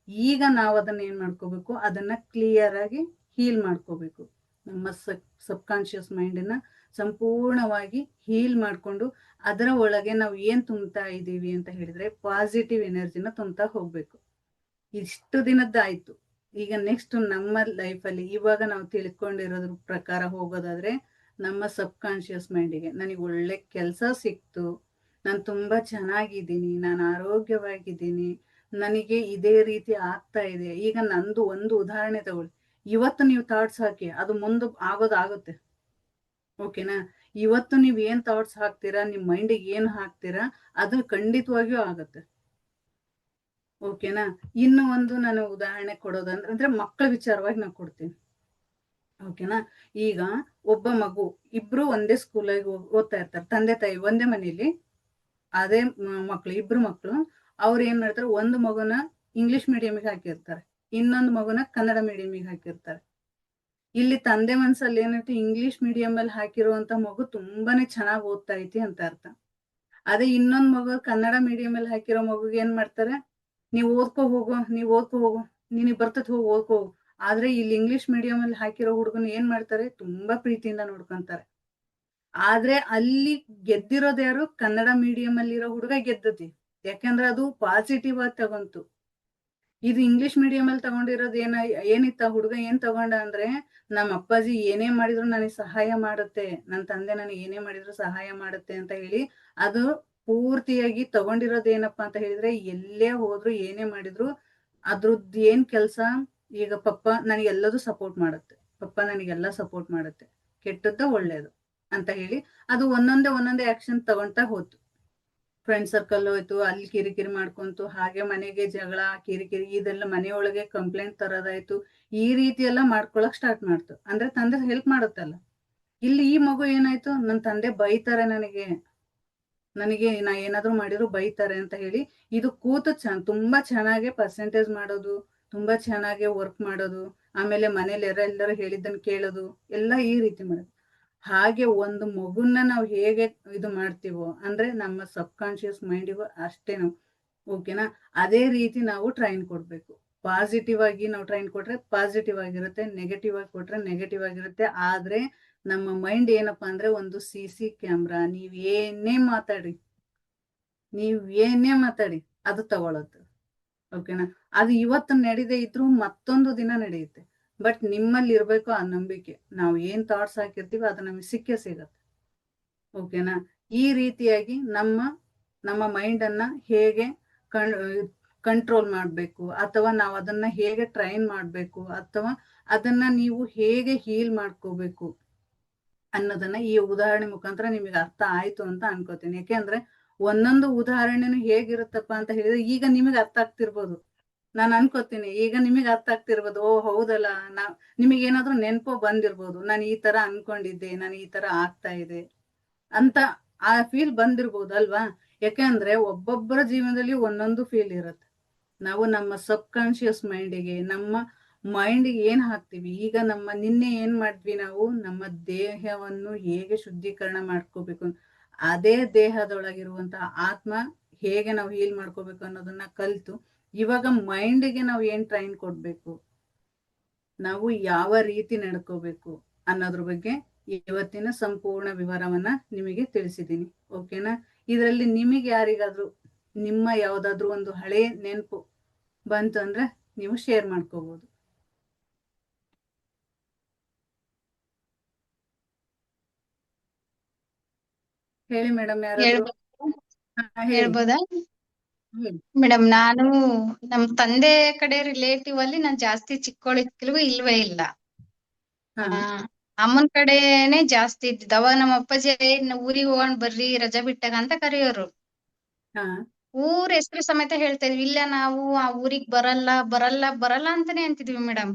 Speaker 1: ಈಗ ನಾವು ಅದನ್ನ ಏನ್ ಮಾಡ್ಕೋಬೇಕು, ಅದನ್ನ ಕ್ಲಿಯರ್ ಆಗಿ ಹೀಲ್ ಮಾಡ್ಕೋಬೇಕು. ನಮ್ಮ ಸಬ್ ಕಾನ್ಶಿಯಸ್ ಮೈಂಡನ್ನ ಸಂಪೂರ್ಣವಾಗಿ ಹೀಲ್ ಮಾಡ್ಕೊಂಡು ಅದರ ಒಳಗೆ ನಾವು ಏನ್ ತುಂಬ್ತಾ ಇದ್ದೀವಿ ಅಂತ ಹೇಳಿದ್ರೆ ಪಾಸಿಟಿವ್ ಎನರ್ಜಿನ ತುಂಬ್ತಾ ಹೋಗ್ಬೇಕು. ಇಷ್ಟು ದಿನದ್ದಾಯ್ತು. ಈಗ ನೆಕ್ಸ್ಟ್ ನಮ್ಮ ಲೈಫಲ್ಲಿ ಇವಾಗ ನಾವು ತಿಳ್ಕೊಂಡಿರೋದ್ರ ಪ್ರಕಾರ ಹೋಗೋದಾದ್ರೆ, ನಮ್ಮ ಸಬ್ ಕಾನ್ಶಿಯಸ್ ಮೈಂಡಿಗೆ ನನಗೆ ಒಳ್ಳೆ ಕೆಲಸ ಸಿಕ್ತು, ನಾನು ತುಂಬಾ ಚೆನ್ನಾಗಿದ್ದೀನಿ, ನಾನು ಆರೋಗ್ಯವಾಗಿದ್ದೀನಿ, ನನಗೆ ಇದೇ ರೀತಿ ಆಗ್ತಾ ಇದೆ. ಈಗ ನಂದು ಒಂದು ಉದಾಹರಣೆ ತಗೊಳ್ಳಿ. ಇವತ್ತು ನೀವು ಥಾಟ್ಸ್ ಹಾಕಿ, ಅದು ಮುಂದೆ ಆಗುತ್ತೆ. ಓಕೆನಾ? ಇವತ್ತು ನೀವ್ ಏನ್ ಥಾಟ್ಸ್ ಹಾಕ್ತೀರಾ, ನಿಮ್ ಮೈಂಡಿಗೆ ಏನ್ ಹಾಕ್ತೀರಾ, ಅದು ಖಂಡಿತವಾಗಿಯೂ ಆಗುತ್ತೆ. ಓಕೆನಾ? ಇನ್ನು ಒಂದು ನಾನು ಉದಾಹರಣೆ ಕೊಡೋದಂದ್ರೆ ಮಕ್ಕಳ ವಿಚಾರವಾಗಿ ನಾನು ಕೊಡ್ತೀನಿ. ಓಕೆನಾ? ಈಗ ಒಬ್ಬ ಮಗು, ಇಬ್ರು ಒಂದೇ ಸ್ಕೂಲಿಗೆ ಓದ್ತಾ ಇರ್ತಾರೆ, ತಂದೆ ತಾಯಿ ಒಂದೇ ಮನೇಲಿ, ಅದೇ ಇಬ್ರು ಮಕ್ಕಳು. ಅವ್ರು ಏನ್ ಮಾಡ್ತಾರೆ, ಒಂದು ಮಗುನ ಇಂಗ್ಲಿಷ್ ಮೀಡಿಯಂಗೆ ಹಾಕಿರ್ತಾರೆ, ಇನ್ನೊಂದು ಮಗುನ ಕನ್ನಡ ಮೀಡಿಯಂಗೆ ಹಾಕಿರ್ತಾರೆ. ಇಲ್ಲಿ ತಂದೆ ಮನ್ಸಲ್ಲಿ ಏನೈತಿ, ಇಂಗ್ಲಿಷ್ ಮೀಡಿಯಂ ಅಲ್ಲಿ ಹಾಕಿರುವಂತ ಮಗು ತುಂಬಾನೇ ಚೆನ್ನಾಗಿ ಓದ್ತಾ ಐತಿ ಅಂತ ಅರ್ಥ. ಅದೇ ಇನ್ನೊಂದ್ ಮಗು ಕನ್ನಡ ಮೀಡಿಯಂ ಅಲ್ಲಿ ಹಾಕಿರೋ ಮಗುಗೆ ಏನ್ ಮಾಡ್ತಾರೆ, ನೀವ್ ಓದ್ಕೋ ಹೋಗು, ನಿನಗ್ ಬರ್ತತ್, ಹೋಗಿ ಓದ್ಕೋ ಹೋಗು. ಆದ್ರೆ ಇಲ್ಲಿ ಇಂಗ್ಲಿಷ್ ಮೀಡಿಯಂ ಅಲ್ಲಿ ಹಾಕಿರೋ ಹುಡುಗನ ಏನ್ ಮಾಡ್ತಾರೆ, ತುಂಬಾ ಪ್ರೀತಿಯಿಂದ ನೋಡ್ಕೊಂತಾರೆ. ಆದ್ರೆ ಅಲ್ಲಿ ಗೆದ್ದಿರೋದು ಯಾರು? ಕನ್ನಡ ಮೀಡಿಯಂ ಅಲ್ಲಿರೋ ಹುಡುಗ ಗೆದ್ದತಿ. ಯಾಕಂದ್ರೆ ಅದು ಪಾಸಿಟಿವ್ ಆಗಿ ತಗೊಂತು. ಇದು ಇಂಗ್ಲಿಷ್ ಮೀಡಿಯಂ ಅಲ್ಲಿ ತಗೊಂಡಿರೋದು ಏನಿತ್ತ, ಹುಡುಗ ಏನ್ ತಗೊಂಡ ಅಂದ್ರೆ, ನಮ್ಮ ಅಪ್ಪಾಜಿ ಏನೇ ಮಾಡಿದ್ರು ನನಗೆ ಸಹಾಯ ಮಾಡುತ್ತೆ, ನನ್ನ ತಂದೆ ನನಗೆ ಏನೇ ಮಾಡಿದ್ರು ಸಹಾಯ ಮಾಡುತ್ತೆ ಅಂತ ಹೇಳಿ ಅದು ಪೂರ್ತಿಯಾಗಿ ತಗೊಂಡಿರೋದು. ಏನಪ್ಪಾ ಅಂತ ಹೇಳಿದ್ರೆ, ಎಲ್ಲೇ ಹೋದ್ರು ಏನೇ ಮಾಡಿದ್ರು ಅದ್ರದ್ದು ಏನ್ ಕೆಲ್ಸ, ಈಗ ಪಪ್ಪ ನನಗೆಲ್ಲದೂ ಸಪೋರ್ಟ್ ಮಾಡುತ್ತೆ, ಕೆಟ್ಟದ್ದ ಒಳ್ಳೇದು ಅಂತ ಹೇಳಿ ಅದು ಒಂದೊಂದೇ ಆಕ್ಷನ್ ತಗೊಂತಾ ಹೋತು. ಫ್ರೆಂಡ್ ಸರ್ಕಲ್ ಹೋಯ್ತು, ಅಲ್ಲಿ ಕಿರಿಕಿರಿ ಮಾಡ್ಕೊಂತು, ಹಾಗೆ ಮನೆಗೆ ಜಗಳ, ಕಿರಿಕಿರಿ, ಇದೆಲ್ಲ ಮನೆಯೊಳಗೆ ಕಂಪ್ಲೇಂಟ್ ತರೋದಾಯ್ತು. ಈ ರೀತಿ ಎಲ್ಲ ಮಾಡ್ಕೊಳಕ್ ಸ್ಟಾರ್ಟ್ ಮಾಡ್ತು. ಅಂದ್ರೆ ತಂದೆ ಹೆಲ್ಪ್ ಮಾಡುತ್ತಲ್ಲ. ಇಲ್ಲಿ ಈ ಮಗು ಏನಾಯ್ತು, ನನ್ನ ತಂದೆ ಬೈತಾರೆ, ನನಗೆ ನಾ ಏನಾದ್ರು ಮಾಡಿದ್ರು ಬೈತಾರೆ ಅಂತ ಹೇಳಿ ಇದು ಕೂತು ತುಂಬಾ ಚೆನ್ನಾಗಿ ಪರ್ಸೆಂಟೇಜ್ ಮಾಡೋದು, ತುಂಬಾ ಚೆನ್ನಾಗಿ ವರ್ಕ್ ಮಾಡೋದು, ಆಮೇಲೆ ಮನೇಲಿ ಎಲ್ಲರೂ ಹೇಳಿದ್ದನ್ನು ಕೇಳೋದು, ಎಲ್ಲ ಈ ರೀತಿ ಮಾಡೋದು. ಹಾಗೆ ಒಂದು ಮಗುನ್ನ ನಾವು ಹೇಗೆ ಇದು ಮಾಡ್ತೀವೋ, ಅಂದ್ರೆ ನಮ್ಮ ಸಬ್ ಕಾನ್ಶಿಯಸ್ ಮೈಂಡಿಗೂ ಅಷ್ಟೇ ನಾವು. ಓಕೆನಾ? ಅದೇ ರೀತಿ ನಾವು ಟ್ರೈನ್ ಕೊಡ್ಬೇಕು. ಪಾಸಿಟಿವ್ ಆಗಿ ನಾವು ಟ್ರೈನ್ ಕೊಟ್ರೆ ಪಾಸಿಟಿವ್ ಆಗಿರುತ್ತೆ, ನೆಗೆಟಿವ್ ಆಗಿ ಕೊಟ್ರೆ ನೆಗೆಟಿವ್ ಆಗಿರುತ್ತೆ. ಆದ್ರೆ ನಮ್ಮ ಮೈಂಡ್ ಏನಪ್ಪಾ ಅಂದ್ರೆ ಒಂದು CC ಕ್ಯಾಮ್ರಾ. ನೀವ್ ಏನೇ ಮಾತಾಡಿ ಅದು ತಗೊಳತ್ತೆ. ಓಕೆನಾ? ಅದು ಇವತ್ತು ನಡೆದೇ ಇದ್ರು ಮತ್ತೊಂದು ದಿನ ನಡೆಯುತ್ತೆ. ಬಟ್ ನಿಮ್ಮಲ್ಲಿ ಇರ್ಬೇಕು ಆ ನಂಬಿಕೆ. ನಾವು ಏನ್ ಥಾಟ್ಸ್ ಹಾಕಿರ್ತೀವಿ ಅದು ನಮಗೆ ಸಿಗತ್ತೆ. ಓಕೆನಾ? ಈ ರೀತಿಯಾಗಿ ನಮ್ಮ ಮೈಂಡ್ ಅನ್ನ ಹೇಗೆ ಕಂಟ್ರೋಲ್ ಮಾಡ್ಬೇಕು, ಅಥವಾ ನಾವು ಅದನ್ನ ಹೇಗೆ ಟ್ರೈನ್ ಮಾಡ್ಬೇಕು, ಅಥವಾ ಅದನ್ನ ನೀವು ಹೇಗೆ ಹೀಲ್ ಮಾಡ್ಕೋಬೇಕು ಅನ್ನೋದನ್ನ ಈ ಉದಾಹರಣೆ ಮುಖಾಂತರ ನಿಮಗೆ ಅರ್ಥ ಆಯ್ತು ಅಂತ ಅನ್ಕೋತೀನಿ. ಯಾಕೆಂದ್ರೆ ಒಂದೊಂದು ಉದಾಹರಣೆನು ಹೇಗಿರುತ್ತಪ್ಪ ಅಂತ ಹೇಳಿದ್ರೆ ಈಗ ನಿಮಗೆ ಅರ್ಥ ಆಗ್ತಿರ್ಬೋದು. ನಾನು ಅನ್ಕೋತೀನಿ ಈಗ ನಿಮಗೆ ಅರ್ಥ ಆಗ್ತಿರ್ಬೋದು. ಓ ಹೌದಲ್ಲ, ನಿಮಗೆ ಏನಾದ್ರೂ ನೆನಪು ಬಂದಿರ್ಬೋದು, ನಾನು ಈ ತರ ಅನ್ಕೊಂಡಿದ್ದೆ, ನಾನು ಈ ತರ ಆಗ್ತಾ ಇದೆ ಅಂತ ಆ ಫೀಲ್ ಬಂದಿರ್ಬೋದು ಅಲ್ವಾ. ಯಾಕೆಂದ್ರೆ ಒಬ್ಬೊಬ್ಬರ ಜೀವನದಲ್ಲಿ ಒಂದೊಂದು ಫೀಲ್ ಇರುತ್ತೆ. ನಾವು ನಮ್ಮ ಸಬ್ ಕಾನ್ಶಿಯಸ್ ಮೈಂಡಿಗೆ, ನಮ್ಮ ಮೈಂಡಿಗೆ ಏನ್ ಹಾಕ್ತಿವಿ, ಈಗ ನಿನ್ನೆ ಏನ್ ಮಾಡಿದ್ವಿ ನಾವು, ನಮ್ಮ ದೇಹವನ್ನು ಹೇಗೆ ಶುದ್ಧೀಕರಣ ಮಾಡ್ಕೋಬೇಕು, ಅದೇ ದೇಹದೊಳಗಿರುವಂತಹ ಆತ್ಮ ಹೇಗೆ ನಾವು ಹೀಲ್ ಮಾಡ್ಕೋಬೇಕು ಅನ್ನೋದನ್ನ ಕಲ್ತು ಇವಾಗ ಮೈಂಡಿಗೆ ನಾವು ಏನ್ ಟ್ರೈನ್ ಕೊಡ್ಬೇಕು, ನಾವು ಯಾವ ರೀತಿ ನಡ್ಕೋಬೇಕು ಅನ್ನೋದ್ರ ಬಗ್ಗೆ ಇವತ್ತಿನ ಸಂಪೂರ್ಣ ವಿವರವನ್ನ ನಿಮಗೆ ತಿಳಿಸಿದ್ದೀನಿ. ಓಕೆನಾ? ಇದರಲ್ಲಿ ನಿಮಗೆ ಯಾರಿಗಾದ್ರೂ ನಿಮ್ಮ ಯಾವ್ದಾದ್ರು ಒಂದು ಹಳೆ ನೆನಪು ಬಂತು ಅಂದ್ರೆ ನೀವು ಶೇರ್ ಮಾಡ್ಕೋಬಹುದು. ಹೇಳಿ ಮೇಡಮ್, ಯಾರಾದ್ರೂ? ಹೇಳಿ.
Speaker 2: ಹೇಳ್ಬೋದಾ ಮೇಡಮ್? ನಾನು ನಮ್ ತಂದೆ ಕಡೆ ರಿಲೇಟಿವ್ ಅಲ್ಲಿ ನಾನ್ ಜಾಸ್ತಿ ಚಿಕ್ಕವಳಿದ್ಕಿಲ್ವ ಇಲ್ವೇ ಇಲ್ಲ. ಅಮ್ಮನ್ ಕಡೆನೆ ಜಾಸ್ತಿ ಇದ್ದಿದ್ದು. ಅವಾಗ ನಮ್ಮ ಅಪ್ಪಾಜಿ ಊರಿಗೆ ಹೋಗೋಣ ಬರ್ರಿ ರಜಾ ಬಿಟ್ಟಾಗ ಅಂತ ಕರೆಯೋರು. ಊರ್ ಹೆಸರು ಸಮೇತ ಹೇಳ್ತಾ ಇದ್ವಿ. ಇಲ್ಲ ನಾವು ಆ ಊರಿಗ್ ಬರಲ್ಲ ಬರಲ್ಲ ಬರಲ್ಲ ಅಂತಾನೆ ಅಂತಿದ್ವಿ ಮೇಡಮ್.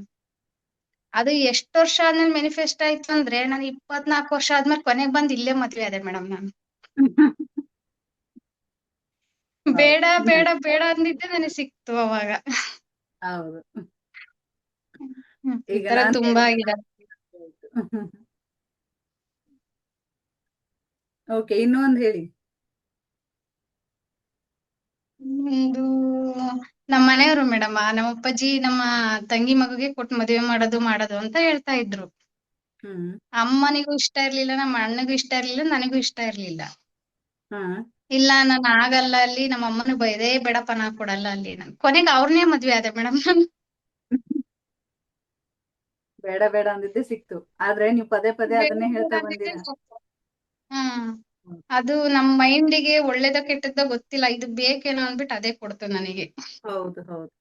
Speaker 2: ಅದು ಎಷ್ಟ್ ವರ್ಷ ಆದ್ಮೇಲೆ ಮ್ಯಾನಿಫೆಸ್ಟ್ ಆಯ್ತು ಅಂದ್ರೆ, ನಾನು 24 ವರ್ಷ ಆದ್ಮೇಲೆ ಕೊನೆಗ್ ಬಂದ್ ಇಲ್ಲೇ ಮದ್ವೆ ಆದೆ ಮೇಡಮ್ ನಾನು. ಬೇಡ ಬೇಡ ಬೇಡ ಅಂದಿದ್ದೆ ನನಗೆ ಸಿಕ್ತು ಅವಾಗ.
Speaker 1: ಹೌದು.
Speaker 2: ಈ ತರ ತುಂಬಾ ಆಗಿದೆ.
Speaker 1: ಓಕೆ, ಇನ್ನೊಂದು ಹೇಳಿ.
Speaker 2: ಒಂದು ನಮ್ಮ ಮನೆಯವರು ಮೇಡಮ್, ನಮ್ಮ ಅಪ್ಪಾಜಿ ನಮ್ಮ ತಂಗಿ ಮಗುಗೆ ಕೊಟ್ಟು ಮದುವೆ ಮಾಡೋದು ಅಂತ ಹೇಳ್ತಾ ಇದ್ರು. ಅಮ್ಮನಿಗೂ ಇಷ್ಟ ಇರ್ಲಿಲ್ಲ, ನಮ್ಮ ಅಣ್ಣಗೂ ಇಷ್ಟ ಇರ್ಲಿಲ್ಲ, ನನಗೂ ಇಷ್ಟ ಇರ್ಲಿಲ್ಲ. ಇಲ್ಲ ನಾನು ಆಗಲ್ಲ ಅಲ್ಲಿ, ನಮ್ಮ ಅಮ್ಮನ ಬೈದೇ ಬೇಡಪ್ಪ ನಾ ಕೊಡಲ್ಲ ಅಲ್ಲಿ. ನಾನು ಕೊನೆಗೆ ಅವ್ರನ್ನೇ ಮದ್ವೆ ಆದೆ ಮೇಡಮ್ ನಾನು.
Speaker 1: ಬೇಡ ಬೇಡ ಅಂದಿದ್ದೆ ಸಿಕ್ತು, ಆದ್ರೆ ನೀವು ಪದೇ ಪದೇ ಅದನ್ನೇ ಹೇಳ್ತಾ ಬಂದಿರ.
Speaker 2: ಅದು ನಮ್ ಮೈಂಡಿಗೆ ಒಳ್ಳೇದ ಕೆಟ್ಟದ್ದ ಗೊತ್ತಿಲ್ಲ, ಇದು ಬೇಕೇನೋ ಅಂದ್ಬಿಟ್ಟು ಅದೇ ಕೊಡ್ತು ನನಗೆ.
Speaker 1: ಹೌದು ಹೌದು,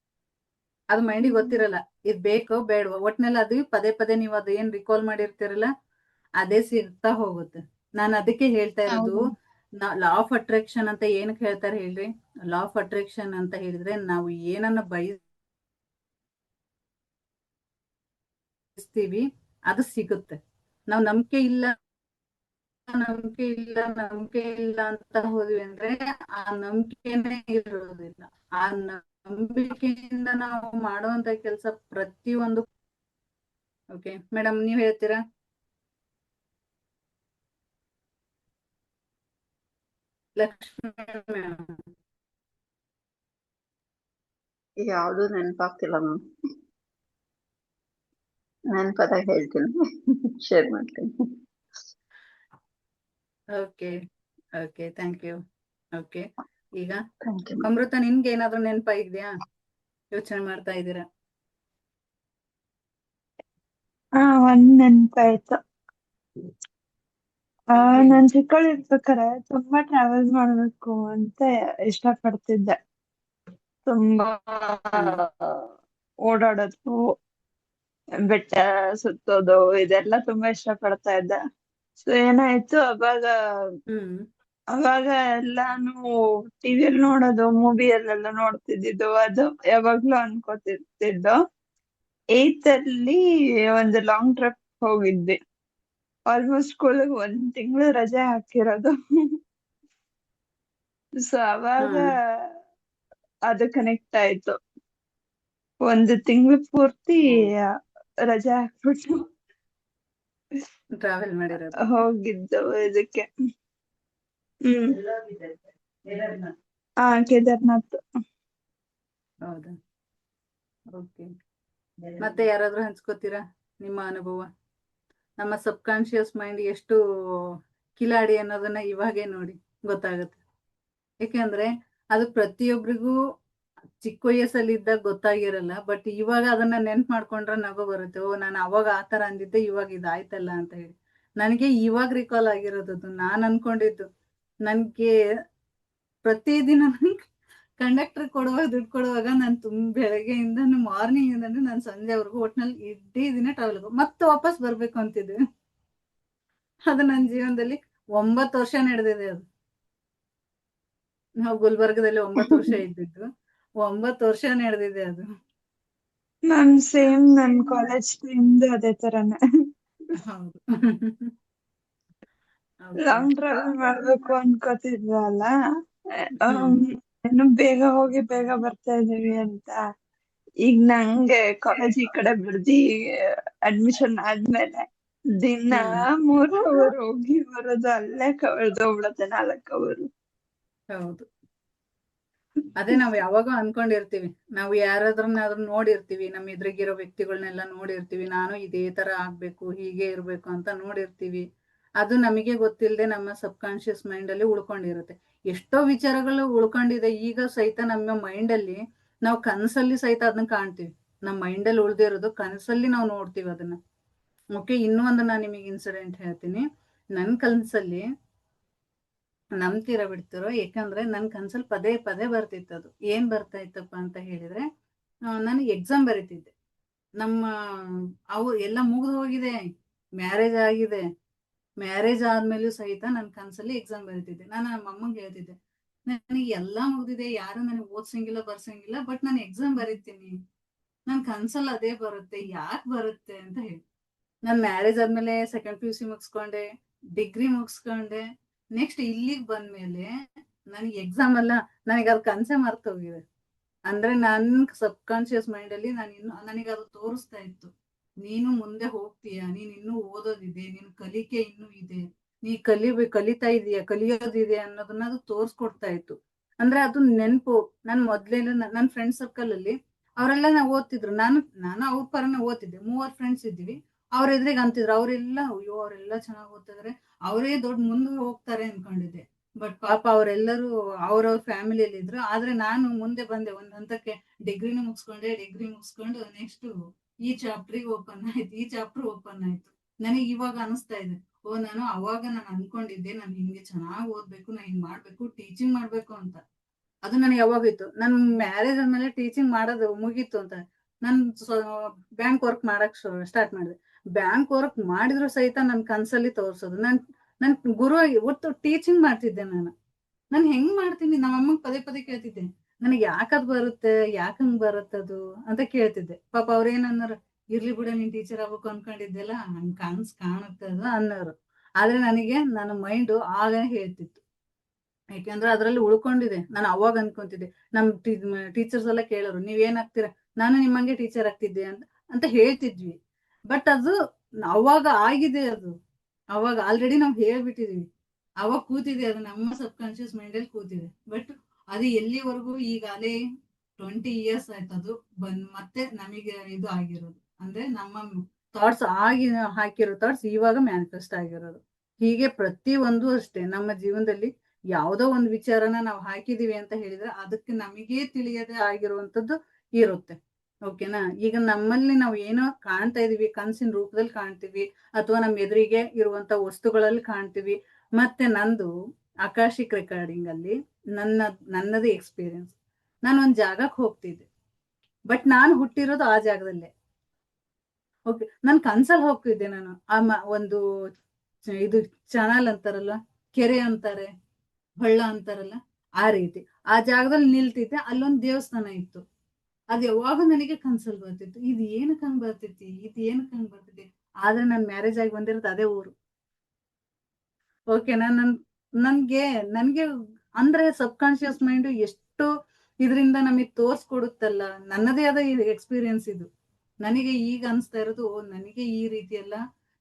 Speaker 1: ಅದು ಮೈಂಡಿಗೆ ಗೊತ್ತಿರಲ್ಲ ಇದ್ ಬೇಕೋ ಬೇಡವೋ, ಒಟ್ನಲ್ಲಿ ಅದು ಪದೇ ಪದೇ ನೀವು ಅದು ಏನ್ ರಿಕಾಲ್ ಮಾಡಿರ್ತಿರಲ್ಲ ಅದೇ ಸಿಗ್ತಾ ಹೋಗುತ್ತೆ. ನಾನು ಅದಕ್ಕೆ ಹೇಳ್ತಾ ಇರೋದು, ಲಾ ಆಫ್ ಅಟ್ರಾಕ್ಷನ್ ಅಂತ ಏನಕ್ಕೆ ಹೇಳ್ತಾರೆ ಹೇಳ್ರಿ? ಲಾ ಆಫ್ ಅಟ್ರಾಕ್ಷನ್ ಅಂತ ಹೇಳಿದ್ರೆ, ನಾವು ಏನನ್ನ ಬಯಸ್ತೀವಿ ಅದು ಸಿಗುತ್ತೆ. ನಾವು ನಂಬಿಕೆ ಇಲ್ಲ ಅಂತ ಹೋದ್ವಿ ಅಂದ್ರೆ ಆ ನಂಬಿಕೆನೇ ಇರೋದಿಲ್ಲ. ಆ ನಂಬಿಕೆಯಿಂದ ನಾವು ಮಾಡುವಂತ ಕೆಲಸ ಪ್ರತಿಯೊಂದು. ಓಕೆ ಮೇಡಮ್, ನೀವ್ ಹೇಳ್ತೀರಾ? ಲಕ್ಷ್ಮಿ ಮೇಡಮ್.
Speaker 3: ಯಾವ್ದು ನೆನಪಾಗ್ತಿಲ್ಲ ಮ್ಯಾಮ್. ನೆನಪಾದಾಗ ಹೇಳ್ತೀನಿ, ಶೇರ್ ಮಾಡ್ತೀನಿ.
Speaker 1: Okay okay, thank you. Okay, ಈಗ ಅಮೃತ, ನಿಮ್ಗೆ ಏನಾದ್ರು ನೆನಪಾಗಿದ್ಯಾ? ಯೋಚನೆ ಮಾಡ್ತಾ ಇದ್ದೀರಾ?
Speaker 4: ಒಂದ್ ನೆನಪಾಯ್ತು. ನಾನ್ ಚಿಕ್ಕವಳಿರ್ಬೇಕಾರೆ ತುಂಬಾ ಟ್ರಾವೆಲ್ ಮಾಡ್ಬೇಕು ಅಂತ ಇಷ್ಟಪಡ್ತಿದ್ದೆ. ತುಂಬಾ ಓಡಾಡೋದು, ಬೆಟ್ಟ ಸುತ್ತೋದು ಇದೆಲ್ಲ ತುಂಬಾ ಇಷ್ಟಪಡ್ತಾ ಇದ್ದೆ. ಸೊ ಏನಾಯ್ತು, ಅವಾಗ ಎಲ್ಲಾನು ಟಿವಿಯಲ್ಲಿ ನೋಡೋದು, ಮೂವಿಯಲ್ಲೆಲ್ಲ ನೋಡ್ತಿದ್ದು, ಅದು ಯಾವಾಗ್ಲೂ ಅನ್ಕೋತಿರ್ತಿದ್ದು. 8th ಅಲ್ಲಿ ಒಂದು ಲಾಂಗ್ ಟ್ರಿಪ್ ಹೋಗಿದ್ವಿ. ಆಲ್ಮೋಸ್ಟ್ ಸ್ಕೂಲಿಗೆ 1 ತಿಂಗಳು ರಜೆ ಹಾಕಿರೋದು. ಸೊ ಅವಾಗ ಅದು ಕನೆಕ್ಟ್ ಆಯ್ತು. 1 ತಿಂಗಳು ಪೂರ್ತಿ ರಜೆ ಹಾಕ್ಬಿಟ್ಟು
Speaker 1: ಟ್ರಾವೆಲ್ ಮಾಡಿರೋದು,
Speaker 4: ಹೋಗಿದ್ದು ಇದಕ್ಕೆ. ಕೇದಾರ್ನಾಥ್.
Speaker 1: ಹೌದಾ? ಓಕೆ, ಮತ್ತೆ ಯಾರಾದ್ರೂ ಹಂಚ್ಕೋತೀರಾ ನಿಮ್ಮ ಅನುಭವ? ನಮ್ಮ ಸಬ್ ಕಾನ್ಶಿಯಸ್ ಮೈಂಡ್ ಎಷ್ಟು ಕಿಲಾಡಿ ಅನ್ನೋದನ್ನ ಇವಾಗೇ ನೋಡಿ ಗೊತ್ತಾಗುತ್ತೆ. ಯಾಕೆಂದ್ರೆ ಅದು ಪ್ರತಿಯೊಬ್ಬರಿಗೂ ಚಿಕ್ಕ ವಯಸ್ಸಲ್ಲಿ ಇದ್ದಾಗ ಗೊತ್ತಾಗಿರಲ್ಲ, ಬಟ್ ಇವಾಗ ಅದನ್ನ ನೆನ್ಪು ಮಾಡ್ಕೊಂಡ್ರೆ ನಗು ಬರುತ್ತೆ. ಓ, ನಾನು ಅವಾಗ ಆತರ ಅಂದಿದ್ದೆ, ಇವಾಗ ಇದಾಯ್ತಲ್ಲ ಅಂತ ಹೇಳಿ. ನನಗೆ ಇವಾಗ ರಿಕಾಲ್ ಆಗಿರೋದು. ನಾನು ಅನ್ಕೊಂಡಿದ್ದು, ನನ್ಗೆ ಪ್ರತಿದಿನ ಕಂಡಕ್ಟರ್ ಕೊಡುವಾಗ ದುಡ್ಡು ಕೊಡುವಾಗ ನಾನು ಬೆಳಗ್ಗೆಯಿಂದ ಮಾರ್ನಿಂಗ್ ಇಂದ ನಾನು ಸಂಜೆವರೆಗೂ ಒಟ್ನಲ್ಲಿ ಇಡೀ ದಿನ ಟ್ರಾವೆಲ್ ಮತ್ತೆ ವಾಪಸ್ ಬರ್ಬೇಕು ಅಂತಿದ್ದೆ. ಅದು ನನ್ನ ಜೀವನದಲ್ಲಿ 9 ವರ್ಷ ನಡೆದಿದೆ ಅದು. ನಾವು ಗುಲ್ಬರ್ಗದಲ್ಲಿ 9 ವರ್ಷ ಇದ್ದಿದ್ದು. 9 ವರ್ಷ ನಡೆದಿದೆ ಅದು.
Speaker 4: ಸೇಮ್ ನನ್ ಕಾಲೇಜ್ ಟೈಮ್ದು ಅದೇ ತರನೇ.
Speaker 1: ಹೌದು. ಓಕೆ.
Speaker 4: ಲಾಂಗ್ ಟ್ರಾವೆಲ್ ಮಾಡ್ಬೇಕು ಅನ್ಕೋತಿದ್ವಲ್ಲ,
Speaker 1: ಹ್ಮ್
Speaker 4: ಏನು ಬೇಗ ಹೋಗಿ ಬೇಗ ಬರ್ತಾ ಇದೀವಿ ಅಂತ. ಈಗ ನಂಗೆ ಕಾಲೇಜ್ ಈ ಕಡೆ ಬಿಡ್ದಿ ಅಡ್ಮಿಷನ್ ಆದ್ಮೇಲೆ ದಿನ
Speaker 1: ಹ್ಮ್
Speaker 4: 3 ಅವರ್ ಹೋಗಿ ಬರೋದು ಅಲ್ಲೇ ಕಳೆದೋಗ್ಬಿಡತ್ತೆ 4 ಅವರು.
Speaker 1: ಹೌದು. ಅದೇ ನಾವ್ ಯಾವಾಗ ಅನ್ಕೊಂಡಿರ್ತೀವಿ, ನಾವು ಯಾರಾದ್ರನ್ನಾದ್ರೂ ನೋಡಿರ್ತೀವಿ, ನಮ್ ಎದುರಿಗಿರೋ ವ್ಯಕ್ತಿಗಳನ್ನೆಲ್ಲ ನೋಡಿರ್ತೀವಿ, ನಾನು ಇದೇ ತರ ಆಗ್ಬೇಕು, ಹೀಗೆ ಇರ್ಬೇಕು ಅಂತ ನೋಡಿರ್ತೀವಿ. ಅದು ನಮಗೆ ಗೊತ್ತಿಲ್ಲದೆ ನಮ್ಮ ಸಬ್ ಕಾನ್ಶಿಯಸ್ ಮೈಂಡ್ ಅಲ್ಲಿ ಉಳ್ಕೊಂಡಿರುತ್ತೆ. ಎಷ್ಟೋ ವಿಚಾರಗಳು ಉಳ್ಕೊಂಡಿದೆ ಈಗ ಸಹಿತ ನಮ್ಮ ಮೈಂಡ್ ಅಲ್ಲಿ. ನಾವು ಕನಸಲ್ಲಿ ಸಹಿತ ಅದನ್ನ ಕಾಣ್ತೀವಿ. ನಮ್ಮ ಮೈಂಡ್ ಅಲ್ಲಿ ಉಳ್ದಿರೋದು ಕನಸಲ್ಲಿ ನಾವು ನೋಡ್ತೀವಿ ಅದನ್ನ. ಓಕೆ, ಇನ್ನೂ ಒಂದು ನಾನು ನಿಮಗೆ ಇನ್ಸಿಡೆಂಟ್ ಹೇಳ್ತೀನಿ. ನನ್ ಕನಸಲ್ಲಿ ನಂಬ್ತೀರಾ ಬಿಡ್ತಿರೋ, ಯಾಕಂದ್ರೆ ನನ್ ಕನ್ಸಲ್ಲಿ ಪದೇ ಪದೇ ಬರ್ತಿತ್ತು. ಅದು ಏನ್ ಬರ್ತಾ ಇತ್ತಪ್ಪ ಅಂತ ಹೇಳಿದ್ರೆ, ನನಗೆ ಎಕ್ಸಾಮ್ ಬರೀತಿದ್ದೆ. ನಮ್ಮ ಅವು ಎಲ್ಲ ಮುಗಿದು ಹೋಗಿದೆ, ಮ್ಯಾರೇಜ್ ಆಗಿದೆ. ಮ್ಯಾರೇಜ್ ಆದ್ಮೇಲೂ ಸಹಿತ ನನ್ನ ಕನ್ಸಲ್ಲಿ ಎಕ್ಸಾಮ್ ಬರೀತಿದ್ದೆ. ನಾನು ನಮ್ಮ ಅಮ್ಮಂಗೆ ಹೇಳ್ತಿದ್ದೆ, ನನಗೆ ಎಲ್ಲಾ ಮುಗ್ದಿದೆ, ಯಾರು ನನಗೆ ಓದ್ಸಂಗಿಲ್ಲ ಬರ್ಸಂಗಿಲ್ಲ, ಬಟ್ ನಾನು ಎಕ್ಸಾಮ್ ಬರೀತೀನಿ, ನನ್ ಕನ್ಸಲ್ಲಿ ಅದೇ ಬರುತ್ತೆ, ಯಾಕೆ ಬರುತ್ತೆ ಅಂತ ಹೇಳಿ. ನಾನ್ ಮ್ಯಾರೇಜ್ ಆದ್ಮೇಲೆ ಸೆಕೆಂಡ್ PUC ಮುಗಿಸ್ಕೊಂಡೆ, ಡಿಗ್ರಿ ಮುಗಿಸ್ಕೊಂಡೆ. ನೆಕ್ಸ್ಟ್ ಇಲ್ಲಿಗೆ ಬಂದ್ಮೇಲೆ ನನಗೆ ಎಕ್ಸಾಮ್ ಅಲ್ಲ, ನನಗೆ ಅದು ಕನ್ಸೆ ಮರ್ತೋಗಿದೆ. ಅಂದ್ರೆ ನನ್ ಸಬ್ ಕಾನ್ಶಿಯಸ್ ಮೈಂಡ್ ಅಲ್ಲಿ ನನಗೆ ಅದು ತೋರಿಸ್ತಾ ಇತ್ತು, ನೀನು ಮುಂದೆ ಹೋಗ್ತೀಯ, ನೀನ್ ಇನ್ನೂ ಓದೋದಿದೆ, ನಿನ್ ಕಲಿಕೆ ಇನ್ನೂ ಇದೆ, ನೀ ಕಲಿತಾ ಇದೀಯ, ಕಲಿಯೋದಿದೆ ಅನ್ನೋದನ್ನ ಅದು ತೋರ್ಸ್ಕೊಡ್ತಾ ಇತ್ತು. ಅಂದ್ರೆ ಅದು ನೆನ್ಪು. ನಾನ್ ಮೊದ್ಲೇನು ನನ್ನ ಫ್ರೆಂಡ್ ಸರ್ಕಲ್ ಅಲ್ಲಿ ಅವರೆಲ್ಲ ಓದ್ತಿದ್ರು, ನಾನು ಅವ್ರ ಪರನೇ ಓದ್ತಿದ್ದೆ. 3 ಫ್ರೆಂಡ್ಸ್ ಇದ್ವಿ. ಅವ್ರ ಎದುರಿಗೆ ಅಂತಿದ್ರು, ಅವರೆಲ್ಲ ಅಯ್ಯೋ ಅವರೆಲ್ಲ ಚೆನ್ನಾಗಿ ಓದ್ತಿದಾರೆ, ಅವರೇ ದೊಡ್ಡ ಮುಂದೆ ಹೋಗ್ತಾರೆ ಅನ್ಕೊಂಡಿದ್ದೆ. ಬಟ್ ಪಾಪ ಅವರೆಲ್ಲರೂ ಅವ್ರವ್ರ ಫ್ಯಾಮಿಲಿಯಲ್ಲಿ ಇದ್ರು. ಆದ್ರೆ ನಾನು ಮುಂದೆ ಬಂದೆ ಒಂದ್ ಹಂತಕ್ಕೆ. ಡಿಗ್ರಿ ಮುಗಿಸ್ಕೊಂಡು ನೆಕ್ಸ್ಟ್ ಈ ಚಾಪ್ಟರ್ ಓಪನ್ ಆಯ್ತು. ನನಗೆ ಇವಾಗ ಅನಿಸ್ತಾ ಇದೆ, ನಾನು ಅನ್ಕೊಂಡಿದ್ದೆ, ನಾನು ಹಿಂಗೆ ಚೆನ್ನಾಗಿ ಓದ್ಬೇಕು, ನಾನು ಹಿಂಗ್ ಮಾಡ್ಬೇಕು, ಟೀಚಿಂಗ್ ಮಾಡ್ಬೇಕು ಅಂತ. ಅದು ನನಗೆ ಯಾವಾಗಿತ್ತು, ನನ್ ಮ್ಯಾರೇಜ್ ಆದ್ಮೇಲೆ ಟೀಚಿಂಗ್ ಮಾಡೋದು ಮುಗೀತು ಅಂತ ನನ್ ಬ್ಯಾಂಕ್ ವರ್ಕ್ ಮಾಡಕ್ ಸ್ಟಾರ್ಟ್ ಮಾಡಿದೆ. ಬ್ಯಾಂಕ್ ವರ್ಕ್ ಮಾಡಿದ್ರು ಸಹಿತ ನನ್ ಕನ್ಸಲ್ಲಿ ತೋರ್ಸೋದು. ನನ್ ಗುರು ಒಟ್ಟು ಟೀಚಿಂಗ್ ಮಾಡ್ತಿದ್ದೆ. ನಾನು ಹೆಂಗ್ ಮಾಡ್ತೀನಿ, ನಮ್ಮ ಅಮ್ಮಂಗ್ ಪದೇ ಪದೇ ಕೇಳ್ತಿದ್ದೆ, ನನಗೆ ಯಾಕದ್ ಬರುತ್ತೆ, ಯಾಕಂಗ್ ಬರುತ್ತದು ಅಂತ ಕೇಳ್ತಿದ್ದೆ. ಪಾಪ ಅವ್ರೇನನ್ನೋರು, ಇರ್ಲಿ ಬಿಡ, ನೀನ್ ಟೀಚರ್ ಆಗ್ಬೇಕು ಅನ್ಕೊಂಡಿದ್ದೆಲ್ಲ, ಹಂಗ್ ಕನ್ಸ್ ಕಾಣುತ್ತದ ಅನ್ನೋರು. ಆದ್ರೆ ನನಗೆ ನನ್ನ ಮೈಂಡ್ ಆಗ ಹೇಳ್ತಿತ್ತು, ಯಾಕೆಂದ್ರೆ ಅದ್ರಲ್ಲಿ ಉಳ್ಕೊಂಡಿದೆ. ನಾನು ಅವಾಗ ಅನ್ಕೊಂತಿದ್ದೆ, ನಮ್ ಟೀಚರ್ಸ್ ಎಲ್ಲ ಕೇಳೋರು, ನೀವ್ ಏನ್ ಆಗ್ತೀರಾ, ನಾನು ನಿಮ್ಮಂಗೆ ಟೀಚರ್ ಆಗ್ತಿದ್ದೆ ಅಂತ ಹೇಳ್ತಿದ್ವಿ. ಬಟ್ ಅದು ಅವಾಗ ಆಗಿದೆ. ಅದು ಅವಾಗ ಆಲ್ರೆಡಿ ನಾವು ಹೇಳ್ಬಿಟ್ಟಿದೀವಿ. ಅವಾಗ ಕೂತಿದೆ, ಅದು ನಮ್ಮ ಸಬ್ ಕಾನ್ಶಿಯಸ್ ಮೈಂಡ್ ಅಲ್ಲಿ ಕೂತಿದೆ. ಬಟ್ ಅದು ಎಲ್ಲಿವರೆಗೂ, ಈಗ ಅದೇ 20 ಇಯರ್ಸ್ ಆಯ್ತು ಅದು ಮತ್ತೆ ನಮಗೆ ಇದು ಆಗಿರೋದು. ಅಂದ್ರೆ ನಮ್ಮ ಥಾಟ್ಸ್ ಹಾಕಿರೋ ಥಾಟ್ಸ್ ಇವಾಗ ಮ್ಯಾನಿಫೆಸ್ಟ್ ಆಗಿರೋದು. ಹೀಗೆ ಪ್ರತಿ ಒಂದು ಅಷ್ಟೇ ನಮ್ಮ ಜೀವನದಲ್ಲಿ ಯಾವುದೋ ಒಂದು ವಿಚಾರನ ನಾವು ಹಾಕಿದೀವಿ ಅಂತ ಹೇಳಿದ್ರೆ ಅದಕ್ಕೆ ನಮಗೇ ತಿಳಿಯದೆ ಆಗಿರುವಂತದ್ದು ಇರುತ್ತೆ. ಓಕೆನಾ. ಈಗ ನಮ್ಮಲ್ಲಿ ನಾವು ಏನೋ ಕಾಣ್ತಾ ಇದೀವಿ, ಕನ್ಸಿನ ರೂಪದಲ್ಲಿ ಕಾಣ್ತೀವಿ, ಅಥವಾ ನಮ್ಮ ಎದುರಿಗೆ ಇರುವಂತ ವಸ್ತುಗಳಲ್ಲಿ ಕಾಣ್ತೀವಿ. ಮತ್ತೆ ನಂದು ಆಕಾಶಿಕ್ ರೆಕಾರ್ಡಿಂಗ್ ಅಲ್ಲಿ ನನ್ನದೇ ಎಕ್ಸ್ಪೀರಿಯನ್ಸ್. ನಾನು ಒಂದ್ ಜಾಗಕ್ಕೆ ಹೋಗ್ತಿದ್ದೆ, ಬಟ್ ನಾನು ಹುಟ್ಟಿರೋದು ಆ ಜಾಗದಲ್ಲೇ. ಓಕೆ, ನನ್ ಕನ್ಸಲ್ಲಿ ಹೋಗ್ತಿದ್ದೆ. ನಾನು ಒಂದು ಇದು ಚಾನಲ್ ಅಂತಾರಲ್ಲ, ಕೆರೆ ಅಂತಾರೆ, ಹೊಳ್ಳ ಅಂತಾರಲ್ಲ, ಆ ರೀತಿ ಆ ಜಾಗದಲ್ಲಿ ನಿಲ್ತಿದ್ದೆ. ಅಲ್ಲೊಂದ್ ದೇವಸ್ಥಾನ ಇತ್ತು. ಅದು ಯಾವಾಗ ನನಗೆ ಕನ್ಸಲ್ ಬರ್ತಿತ್ತು, ಇದು ಏನಕ್ಕೆ ಹಂಗ್ ಬರ್ತೈತಿ. ಆದ್ರೆ ನನ್ ಮ್ಯಾರೇಜ್ ಆಗಿ ಬಂದಿರೋದು ಅದೇ ಊರು. ಓಕೆನಾ. ನನ್ಗೆ ಅಂದ್ರೆ ಸಬ್ ಕಾನ್ಶಿಯಸ್ ಮೈಂಡ್ ಎಷ್ಟು ಇದರಿಂದ ನಮಗ್ ತೋರ್ಸ್ಕೊಡುತ್ತಲ್ಲ. ನನ್ನದೇ ಆದ ಎಕ್ಸ್ಪೀರಿಯನ್ಸ್ ಇದು. ನನಗೆ ಈಗ ಅನ್ಸ್ತಾ ಇರೋದು, ನನಗೆ ಈ ರೀತಿ ಎಲ್ಲ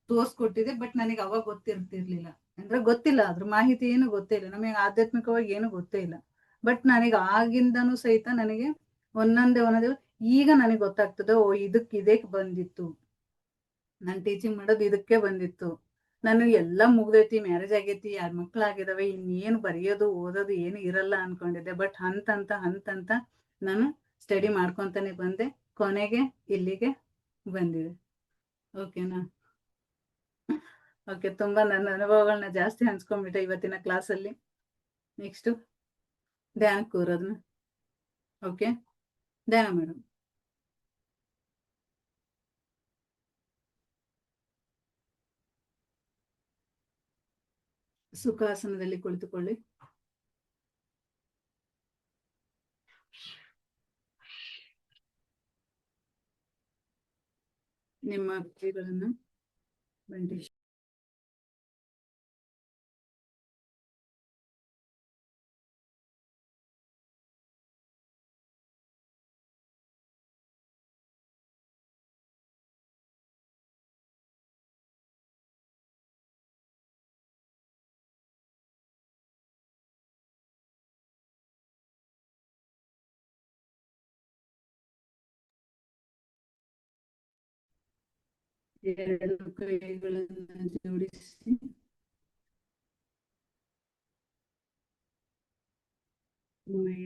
Speaker 1: ತೋರ್ಸ್ಕೊಟ್ಟಿದೆ. ಬಟ್ ನನಗೆ ಅವಾಗ ಗೊತ್ತಿರ್ತಿರ್ಲಿಲ್ಲ, ಅಂದ್ರೆ ಗೊತ್ತಿಲ್ಲ, ಅದ್ರ ಮಾಹಿತಿ ಏನು ಗೊತ್ತೇ ಇಲ್ಲ. ನಮಗೆ ಆಧ್ಯಾತ್ಮಿಕವಾಗಿ ಏನು ಗೊತ್ತೇ ಇಲ್ಲ. ಬಟ್ ನನಗೆ ಆಗಿಂದನೂ ಸಹಿತ ನನಗೆ ಒಂದೊಂದೇ ಈಗ ನನಗೆ ಗೊತ್ತಾಗ್ತದೆ, ಓ ಇದಕ್ಕೆ ಬಂದಿತ್ತು, ನಾನು ಟೀಚಿಂಗ್ ಮಾಡೋದು ಇದಕ್ಕೆ ಬಂದಿತ್ತು. ನಾನು ಎಲ್ಲ ಮುಗ್ದೈತಿ, ಮ್ಯಾರೇಜ್ ಆಗೈತಿ, 2 ಮಕ್ಳಾಗಿದಾವೆ, ಇನ್ನೇನು ಬರೆಯೋದು ಓದೋದು ಏನು ಇರಲ್ಲ ಅನ್ಕೊಂಡಿದ್ದೆ. ಬಟ್ ಹಂತಂತ ನಾನು ಸ್ಟಡಿ ಮಾಡ್ಕೊಂತಾನೆ ಬಂದೆ. ಕೊನೆಗೆ ಇಲ್ಲಿಗೆ ಬಂದಿದೆ. ಓಕೆನಾ. ಓಕೆ, ತುಂಬಾ ನನ್ನ ಅನುಭವಗಳನ್ನ ಜಾಸ್ತಿ ಹಂಚ್ಕೊಂಡ್ಬಿಟ್ಟೆ ಇವತ್ತಿನ ಕ್ಲಾಸಲ್ಲಿ. ನೆಕ್ಸ್ಟ್ ಧ್ಯಾನ ಕೂರೋದ್ನ. ಓಕೆ, ಧ್ಯಾನ ಮೇಡಮ್. ಸುಖಾಸನದಲ್ಲಿ ಕುಳಿತುಕೊಳ್ಳಿ. ನಿಮ್ಮ ಕೈಗಳನ್ನು ಬಂಧಿಸಿ ಎರಡು ಕೈಗಳನ್ನು ಜೋಡಿಸಿ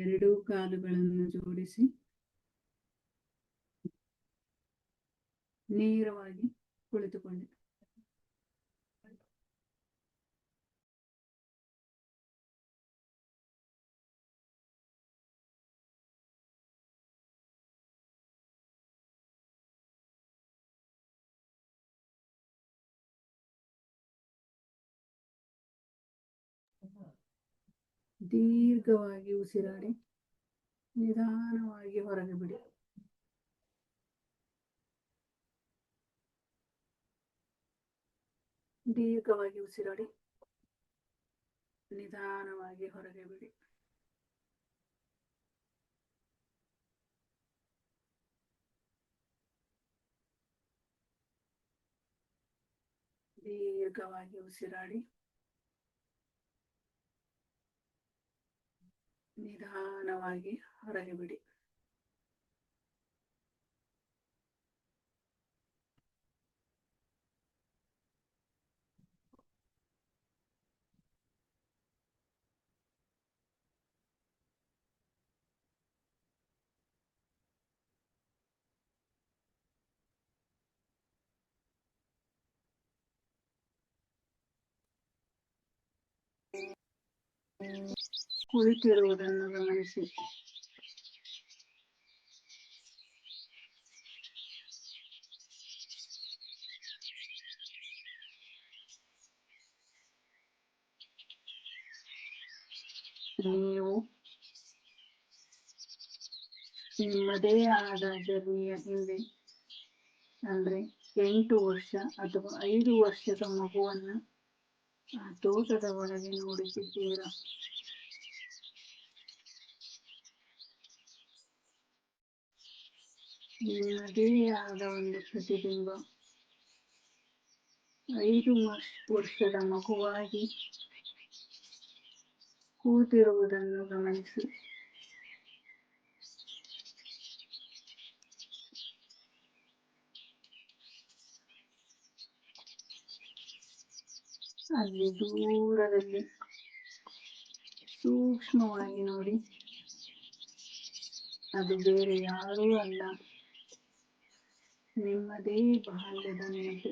Speaker 1: ಎರಡು ಕಾಲುಗಳನ್ನು ಜೋಡಿಸಿ ನೇರವಾಗಿ ಕುಳಿತುಕೊಳ್ಳಿ. ದೀರ್ಘವಾಗಿ ಉಸಿರಾಡಿ ನಿಧಾನವಾಗಿ ಹೊರಗೆ ಬಿಡಿ. ದೀರ್ಘವಾಗಿ ಉಸಿರಾಡಿ ನಿಧಾನವಾಗಿ ಹೊರಗೆ ಬಿಡಿ. ದೀರ್ಘವಾಗಿ ಉಸಿರಾಡಿ ನಿಧಾನವಾಗಿ ಹೊರಗೆ ಬಿಡಿ. ಕುಳಿತಿರುವುದನ್ನು ಗಮನಿಸಿ. ನೀವು ನಿಮ್ಮದೇ ಆದ ಜರ್ನಿಯ ಹಿಂದೆ ಅಂದ್ರೆ 8 ವರ್ಷ ಅಥವಾ 5 ವರ್ಷದ ಮಗುವನ್ನ ಆ ತೋಟದ ಒಳಗೆ ನೋಡುತ್ತಿದ್ದೀರಾ. ನಿಮ್ಮದೇ ಆದ ಒಂದು ಪ್ರತಿಬಿಂಬ 5 ವರ್ಷದ ಮಗುವಾಗಿ ಕೂತಿರುವುದನ್ನು ಗಮನಿಸಿ. ಅಲ್ಲಿ ದೂರದಲ್ಲಿ ಸೂಕ್ಷ್ಮವಾಗಿ ನೋಡಿ, ಅದು ಬೇರೆ ಯಾರೂ ಅಲ್ಲ, ನಿಮ್ಮದೇ ಬಾಲ್ಯದ ನೆನಪು,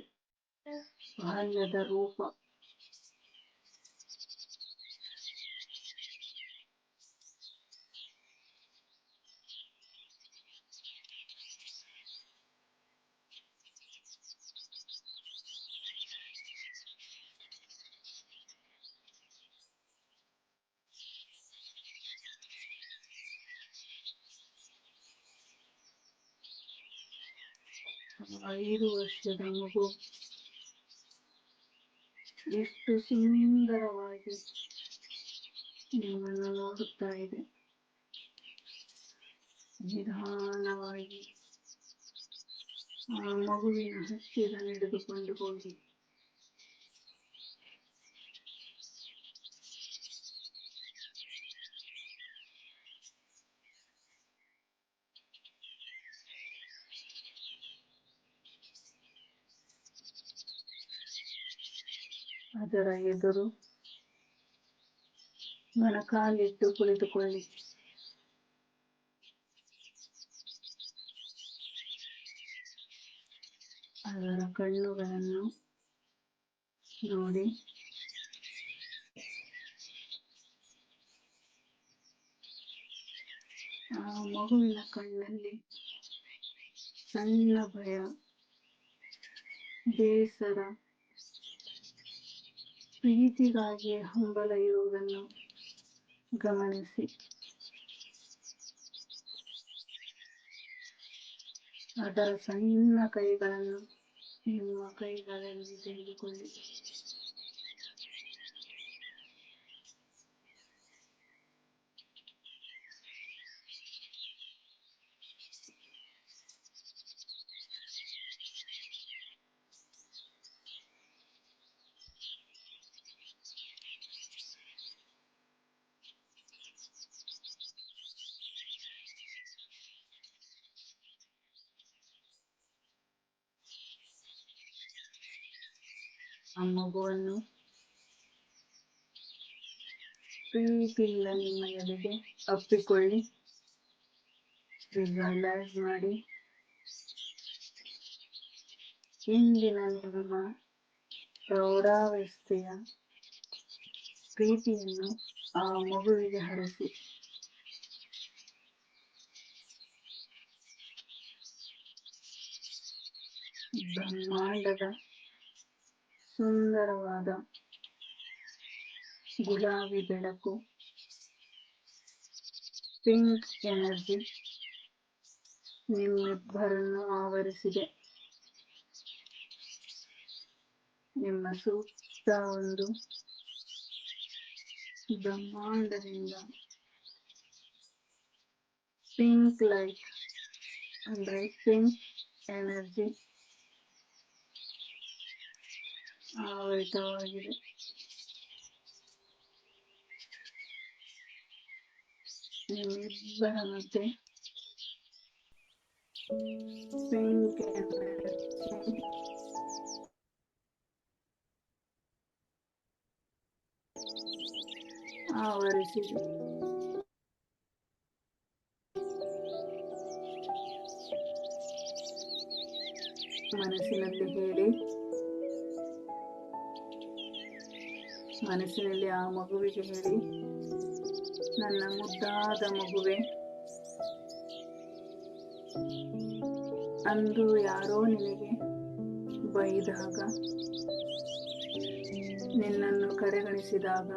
Speaker 1: ಬಾಲ್ಯದ ರೂಪ. ಆ 5 ವರ್ಷದ ಮಗು ಎಷ್ಟು ಸುಂದರವಾಗಿ ನಿಮ್ಮನ್ನು ನೋಡುತ್ತಾ ಇದೆ. ನಿಧಾನವಾಗಿ ಆ ಮಗುವಿನ ಹತ್ತಿರ ನಡೆದುಕೊಂಡು ಹೋಗಿ ಅದರ ಎದುರು ಮೊಣಕಾಲಿಟ್ಟು ಕುಳಿತುಕೊಳ್ಳಿ. ಅದರ ಕಣ್ಣುಗಳನ್ನು ನೋಡಿ. ಆ ಮಗುವಿನ ಕಣ್ಣಲ್ಲಿ ಸಣ್ಣ ಭಯ, ಬೇಸರ, ಪ್ರೀತಿಗಾಗಿ ಹಂಬಲ ಇರುವುದನ್ನು ಗಮನಿಸಿ. ಅದರ ಸಣ್ಣ ಕೈಗಳನ್ನು ನಿಮ್ಮ ಕೈಗಳಲ್ಲಿ ತೆಗೆದುಕೊಳ್ಳಿ. ಆ ಮಗುವನ್ನು ಪ್ರೀತಿಯಿಂದ ನಿಮ್ಮ ಎದೆಗೆ ಅಪ್ಪಿಕೊಳ್ಳಿ. ರಿಲ್ಯಾಕ್ಸ್ ಮಾಡಿ. ಇಂದಿನ ನಿಮ್ಮ ಪ್ರೌಢಾವಸ್ಥೆಯ ಪ್ರೀತಿಯನ್ನು ಆ ಮಗುವಿಗೆ ಹರಿಸಿ. ಬ್ರಹ್ಮಾಂಡದ ಸುಂದರವಾದ ಗುಲಾಬಿ ಬೆಳಕು, ಪಿಂಕ್ ಎನರ್ಜಿ ನಿಮ್ಮಿಬ್ಬರನ್ನು ಆವರಿಸಿದೆ. ನಿಮ್ಮ ಸುತ್ತ ಒಂದು ಬ್ರಹ್ಮಾಂಡದಿಂದ ಪಿಂಕ್ ಲೈಟ್ ಅಂದ್ರೆ ಪಿಂಕ್ ಎನರ್ಜಿ ಆವರಿತವಾಗಿದೆ. ನಿಮ್ಮಿಬ್ಬರ ಮಧ್ಯೆ ಪಿಂಕ್ ಎನರ್ಜಿ ಆವರಿಸಿದೆ. ಮನಸ್ಸಿನಲ್ಲಿ ಹೇಳಿ, ಮನಸ್ಸಿನಲ್ಲಿ ಆ ಮಗುವಿಗೆ ಹೇಳಿ, ನನ್ನ ಮುದ್ದಾದ ಮಗುವೆ, ಅಂದು ಯಾರೋ ನಿನಗೆ ಬೈದಾಗ, ನಿನ್ನನ್ನು ಕಡೆಗಣಿಸಿದಾಗ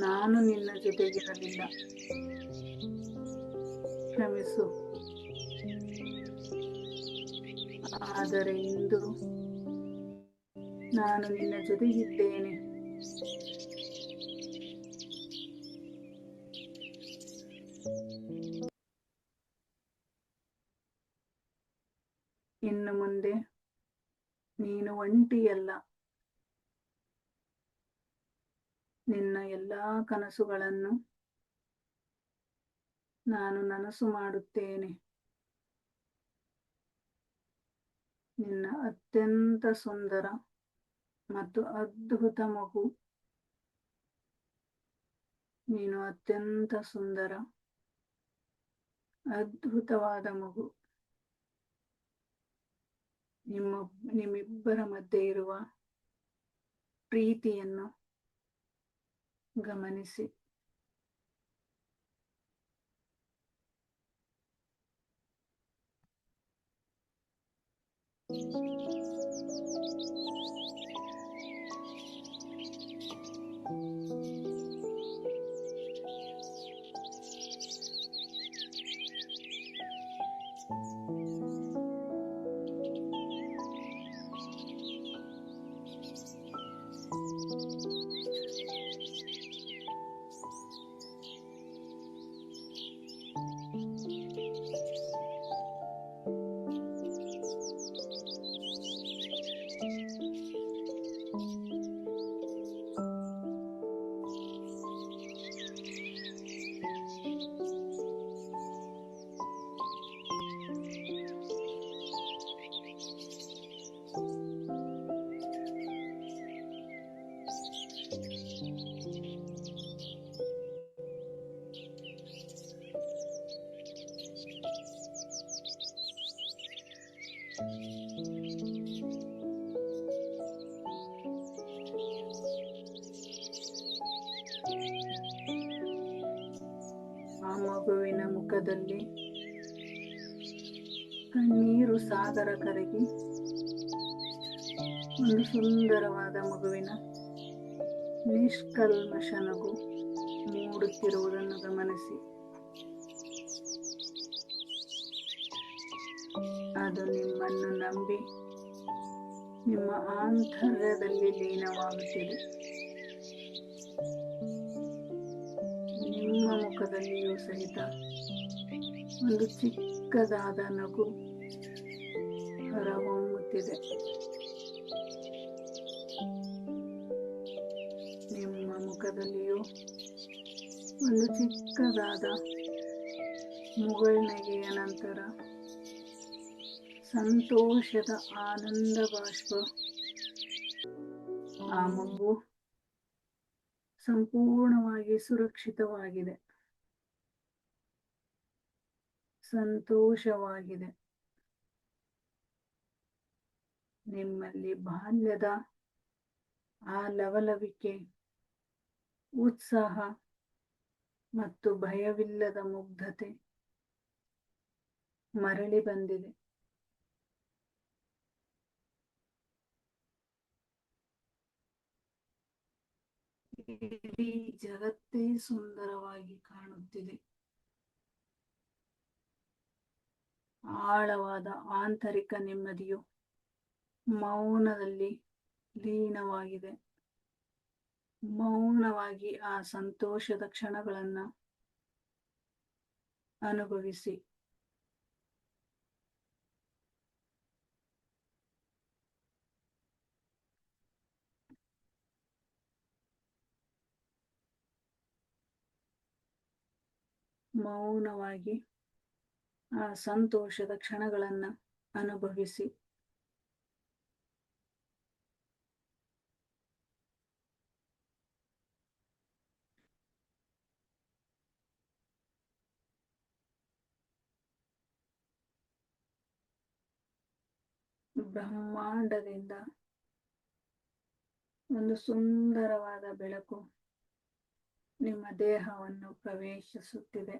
Speaker 1: ನಾನು ನಿನ್ನ ಜೊತೆಗಿರಲಿಲ್ಲ. ಕ್ಷಮಿಸು. ಆದರೆ ಇಂದು ನಾನು ನಿನ್ನ ಜೊತೆಗಿದ್ದೇನೆ. ಇನ್ನು ಮುಂದೆ ನೀನು ಒಂಟಿಯಲ್ಲ. ನಿನ್ನ ಎಲ್ಲಾ ಕನಸುಗಳನ್ನು ನಾನು ನನಸು ಮಾಡುತ್ತೇನೆ. ನಿನ್ನ ಅತ್ಯಂತ ಸುಂದರ ಮತ್ತು ಅದ್ಭುತ ಮಗು. ನೀನು ಅತ್ಯಂತ ಸುಂದರ, ಅದ್ಭುತವಾದ ಮಗು. ನಿಮ್ಮಿಬ್ಬರ ಮಧ್ಯೆ ಇರುವ ಪ್ರೀತಿಯನ್ನು ಗಮನಿಸಿ. ಆ ಮಗುವಿನ ಮುಖದಲ್ಲಿ ಕಣ್ಣೀರು ಸಾಗರ ಕರಗಿ ಒಂದು ಸುಂದರವಾದ ಮಗುವಿನ ನಿಷ್ಕಲ್ಮಶ ನಗು ಮೂಡುತ್ತಿರುವುದನ್ನು ಗಮನಿಸಿ. ಅದು ನಿಮ್ಮನ್ನು ನಂಬಿ ನಿಮ್ಮ ಆಂತರ್ಯದಲ್ಲಿ ಲೀನವಾಗುತ್ತಿದೆ. ನಿಮ್ಮ ಮುಖದಲ್ಲಿಯೂ ಸಹಿತ ಒಂದು ಚಿಕ್ಕದಾದ ನಗು ಹೊರಹೊಮ್ಮುತ್ತಿದೆ. ನಿಮ್ಮ ಮುಖದಲ್ಲಿಯೂ ಒಂದು ಚಿಕ್ಕದಾದ ಮುಗುಳ್ನಗೆಯ ನಂತರ ಸಂತೋಷದ ಆನಂದ ಬಾಷ್ಪ. ಆ ಮಗು ಸಂಪೂರ್ಣವಾಗಿ ಸುರಕ್ಷಿತವಾಗಿದೆ, ಸಂತೋಷವಾಗಿದೆ. ನಿಮ್ಮಲ್ಲಿ ಬಾಲ್ಯದ ಆ ಲವಲವಿಕೆ, ಉತ್ಸಾಹ ಮತ್ತು ಭಯವಿಲ್ಲದ ಮುಗ್ಧತೆ ಮರಳಿ ಬಂದಿದೆ. ಇಡೀ ಜಗತ್ತೇ ಸುಂದರವಾಗಿ ಕಾಣುತ್ತಿದೆ. ಆಳವಾದ ಆಂತರಿಕ ನೆಮ್ಮದಿಯು ಮೌನದಲ್ಲಿ ಲೀನವಾಗಿದೆ. ಮೌನವಾಗಿ ಆ ಸಂತೋಷದ ಕ್ಷಣಗಳನ್ನ ಅನುಭವಿಸಿ. ಮೌನವಾಗಿ ಆ ಸಂತೋಷದ ಕ್ಷಣಗಳನ್ನ ಅನುಭವಿಸಿ. ಬ್ರಹ್ಮಾಂಡದಿಂದ ಒಂದು ಸುಂದರವಾದ ಬೆಳಕು ನಿಮ್ಮ ದೇಹವನ್ನು ಪ್ರವೇಶಿಸುತ್ತಿದೆ.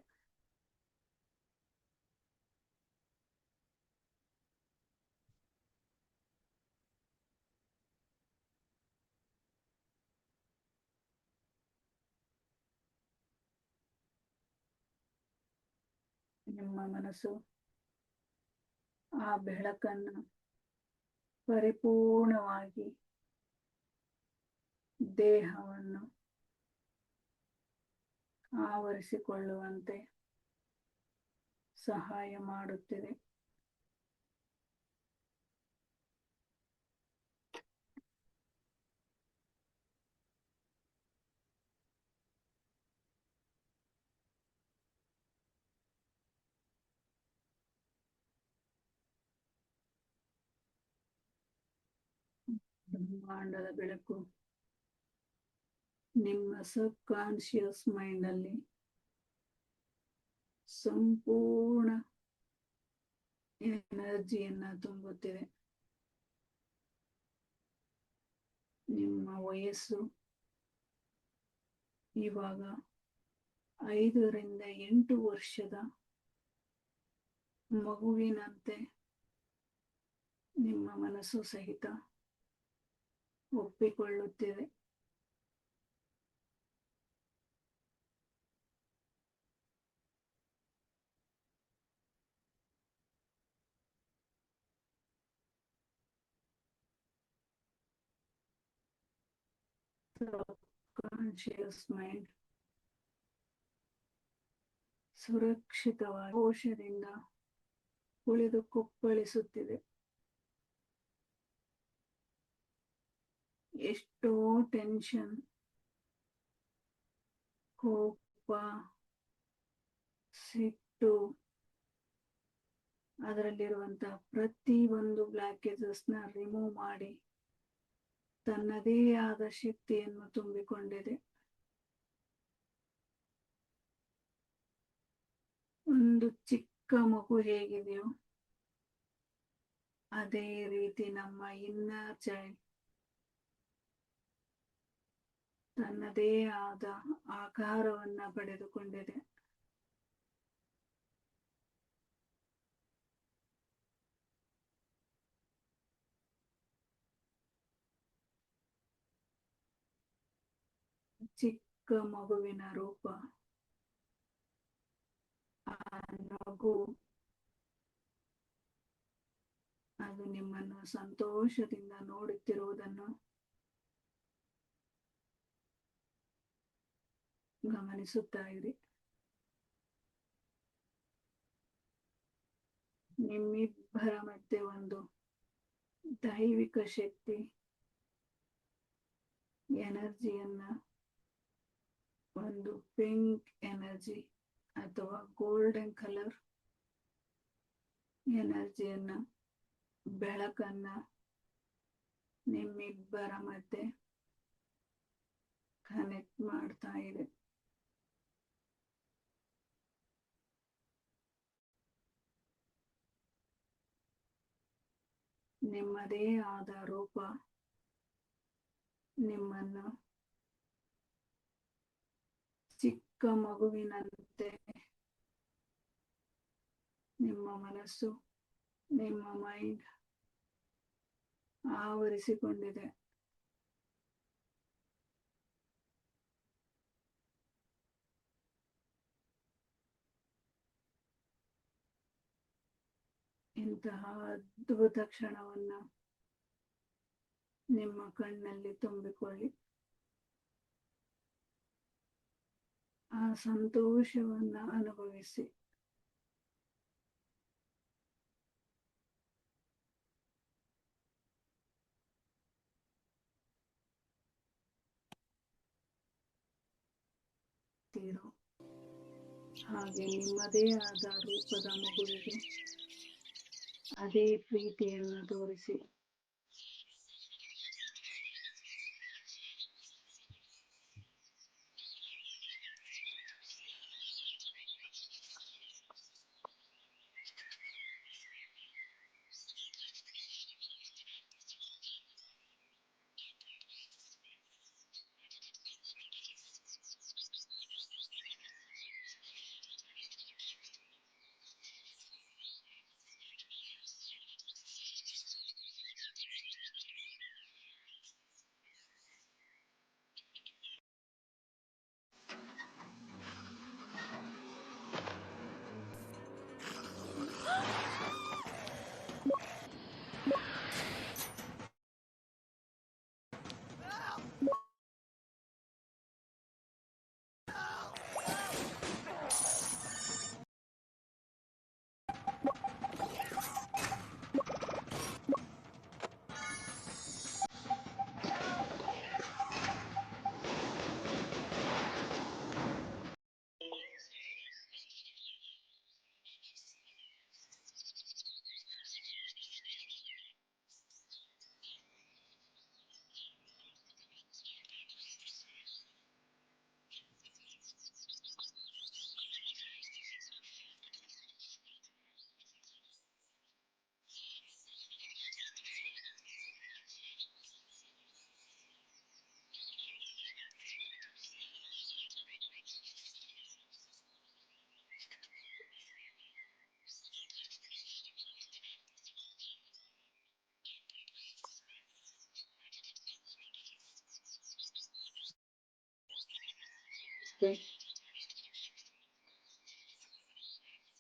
Speaker 1: ನಿಮ್ಮ ಮನಸ್ಸು ಆ ಬೆಳಕನ್ನು ಪರಿಪೂರ್ಣವಾಗಿ ದೇಹವನ್ನು ಆವರಿಸಿಕೊಳ್ಳುವಂತೆ ಸಹಾಯ ಮಾಡುತ್ತಿದೆ. ಬ್ರಹ್ಮಾಂಡದ ಬೆಳಕು ನಿಮ್ಮ ಸಬ್ ಕಾನ್ಶಿಯಸ್ ಮೈಂಡ್ ಅಲ್ಲಿ ಸಂಪೂರ್ಣ ಎನರ್ಜಿಯನ್ನ ತುಂಬುತ್ತಿದೆ. ನಿಮ್ಮ ವಯಸ್ಸು ಇವಾಗ 5 ರಿಂದ 8 ವರ್ಷದ ಮಗುವಿನಂತೆ ನಿಮ್ಮ ಮನಸ್ಸು ಸಹಿತ ಒಪ್ಪಿಕೊಳ್ಳುತ್ತಿದೆ. ಕಾನ್ಶಿಯಸ್ ಮೈಂಡ್ ಸುರಕ್ಷಿತವಾಗಿ ಕೋಶದಿಂದ ಕುಳಿದು ಕುಪ್ಪಳಿಸುತ್ತಿದೆ. ಎಷ್ಟೋ ಟೆನ್ಷನ್, ಕೋಪ, ಸಿಟ್ಟು, ಅದರಲ್ಲಿರುವಂತಹ ಪ್ರತಿ ಒಂದು ಬ್ಲಾಕೇಜಸ್ ನ ರಿಮೂವ್ ಮಾಡಿ ತನ್ನದೇ ಆದ ಶಕ್ತಿಯನ್ನು ತುಂಬಿಕೊಂಡಿದೆ. ಒಂದು ಚಿಕ್ಕ ಮಗು ಹೇಗಿದೆಯೋ ಅದೇ ರೀತಿ ನಮ್ಮ ಇನ್ನರ್ ಚೈಲ್ಡ್ ತನ್ನದೇ ಆದ ಆಕಾರವನ್ನ ಪಡೆದುಕೊಂಡಿದೆ. ಚಿಕ್ಕ ಮಗುವಿನ ರೂಪ, ಆ ನಗು ನಿಮ್ಮನ್ನು ಸಂತೋಷದಿಂದ ನೋಡುತ್ತಿರುವುದನ್ನು ಗಮನಿಸುತ್ತಾ ಇರಿ. ನಿಮ್ಮಿಬ್ಬರ ಮಧ್ಯೆ ಒಂದು ದೈವಿಕ ಶಕ್ತಿ ಎನರ್ಜಿಯನ್ನ, ಒಂದು ಪಿಂಕ್ ಎನರ್ಜಿ ಅಥವಾ ಗೋಲ್ಡನ್ ಕಲರ್ ಎನರ್ಜಿಯನ್ನ, ಬೆಳಕನ್ನ ನಿಮ್ಮಿಬ್ಬರ ಮಧ್ಯೆ ಕನೆಕ್ಟ್ ಮಾಡ್ತಾ ಇದೆ. ನಿಮ್ಮದೇ ಆದ ರೂಪ ನಿಮ್ಮನ್ನು ಚಿಕ್ಕ ಮಗುವಿನಂತೆ ನಿಮ್ಮ ಮನಸ್ಸು, ನಿಮ್ಮ ಮೈಂಡ್ ಆವರಿಸಿಕೊಂಡಿದೆ. ಇಂತಹ ಅದ್ಭುತ ಕ್ಷಣವನ್ನ ನಿಮ್ಮ ಕಣ್ಣಲ್ಲಿ ತುಂಬಿಕೊಳ್ಳಿ. ಆ ಸಂತೋಷವನ್ನ ಅನುಭವಿಸಿ. ಹಾಗೆ ನಿಮ್ಮದೇ ಆದ ರೂಪದ ಮಗುವಿಗೆ ಅದೇ ಪ್ರೀತಿಯನ್ನು ತೋರಿಸಿ.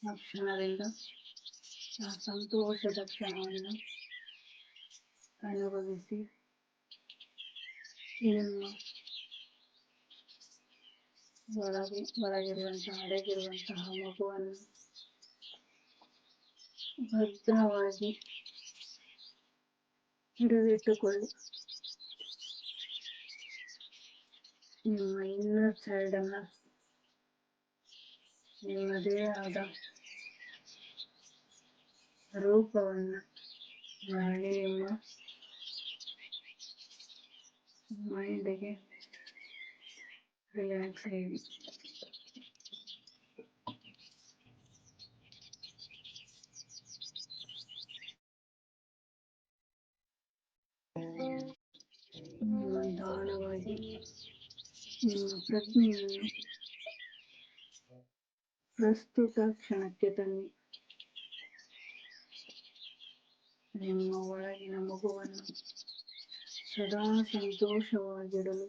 Speaker 1: ಆ ಕ್ಷಣದಿಂದ ಆ ಸಂತೋಷದ ಕ್ಷಣವನ್ನು ಅನುಭವಿಸಿ. ನಿಮ್ಮ ಒಳಗಿರುವಂತಹ ಅಡಗಿರುವಂತಹ ಮಗುವನ್ನು ಭದ್ರವಾಗಿ ಹಿಡಿದಿಟ್ಟುಕೊಳ್ಳಿ. ನಿಮ್ಮ ಇನ್ನರ್ ಸೈಡ್ ಅನ್ನ ನಿಮ್ಮದೇ ಆದ ರೂಪವನ್ನು ಮಾಡಿ ನಿಮ್ಮ ಮೈಂಡಿಗೆ ರಿಲ್ಯಾಕ್ಸ್ ಹೇಳಿ. ನಿಧಾನವಾಗಿ ನಿಮ್ಮ ಪ್ರಜ್ಞೆಯನ್ನು ಪ್ರಸ್ತುತ ಕ್ಷಣಕ್ಕೆ ತನ್ನಿ. ನಿಮ್ಮ ಒಳಗಿನ ಮಗುವನ್ನು ಸದಾ ಸಂತೋಷವಾಗಿಡಲು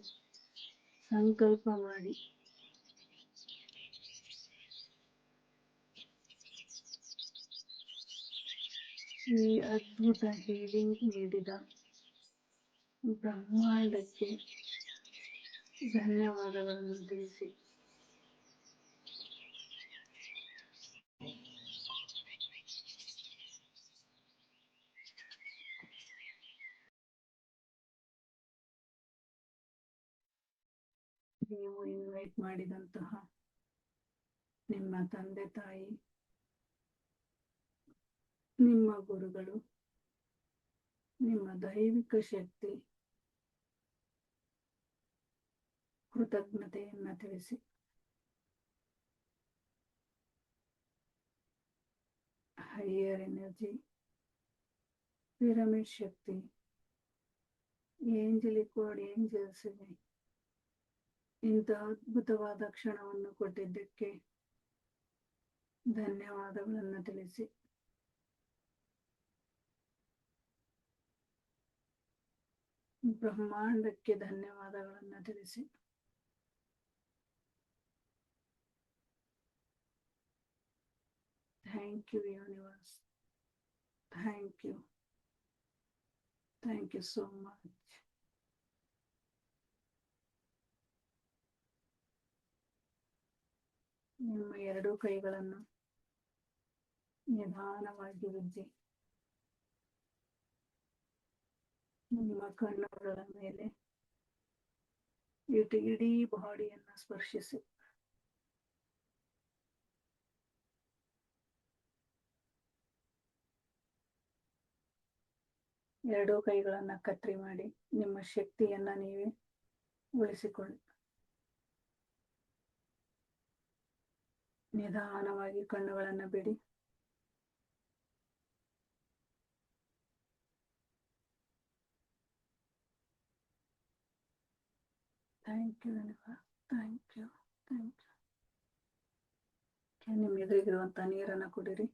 Speaker 1: ಸಂಕಲ್ಪ ಮಾಡಿ. ಈ ಅದ್ಭುತ ಹೀಲಿಂಗ್ ನೀಡಿದ ಬ್ರಹ್ಮಾಂಡಕ್ಕೆ ಧನ್ಯವಾದಗಳನ್ನು ತಿಳಿಸಿ. ನೀವು ಇನ್ವೈಟ್ ಮಾಡಿದಂತಹ ನಿಮ್ಮ ತಂದೆ ತಾಯಿ, ನಿಮ್ಮ ಗುರುಗಳು, ನಿಮ್ಮ ದೈವಿಕ ಶಕ್ತಿ ಕೃತಜ್ಞತೆಯನ್ನ ತಿಳಿಸಿ. ಹೈಯರ್ ಎನರ್ಜಿ, ಪಿರಮಿಡ್ ಶಕ್ತಿ, ಏಂಜಲಿಕ್ ಕೋಡ್ ಏಂಜಲ್ಸ್ಗೆ ಇಂಥ ಅದ್ಭುತವಾದ ಕ್ಷಣವನ್ನು ಕೊಟ್ಟಿದ್ದಕ್ಕೆ ಧನ್ಯವಾದಗಳನ್ನು ತಿಳಿಸಿ. ಬ್ರಹ್ಮಾಂಡಕ್ಕೆ ಧನ್ಯವಾದಗಳನ್ನು ತಿಳಿಸಿ. Thank you universe, thank you, thank you so much. ನಿಮ್ಮ ಎರಡೂ ಕೈಗಳನ್ನು ನಿಧಾನವಾಗಿ ಉಜ್ಜಿ ನಿಮ್ಮ ಕಣ್ಣುಗಳ ಮೇಲೆ ಇಡೀ ಬಾಡಿಯನ್ನು ಸ್ಪರ್ಶಿಸಿ. ಎರಡೂ ಕೈಗಳನ್ನ ಕತ್ರಿ ಮಾಡಿ ನಿಮ್ಮ ಶಕ್ತಿಯನ್ನ ನೀವೇ ಉಳಿಸಿಕೊಳ್ಳಿ. ನಿಧಾನವಾಗಿ ಕಣ್ಣುಗಳನ್ನ ಬಿಡಿ. Thank you, thank you, thank you. ನಿಮ್ಮ ಎದುರಿಗಿರುವಂತ ನೀರನ್ನ ಕುಡಿರಿ.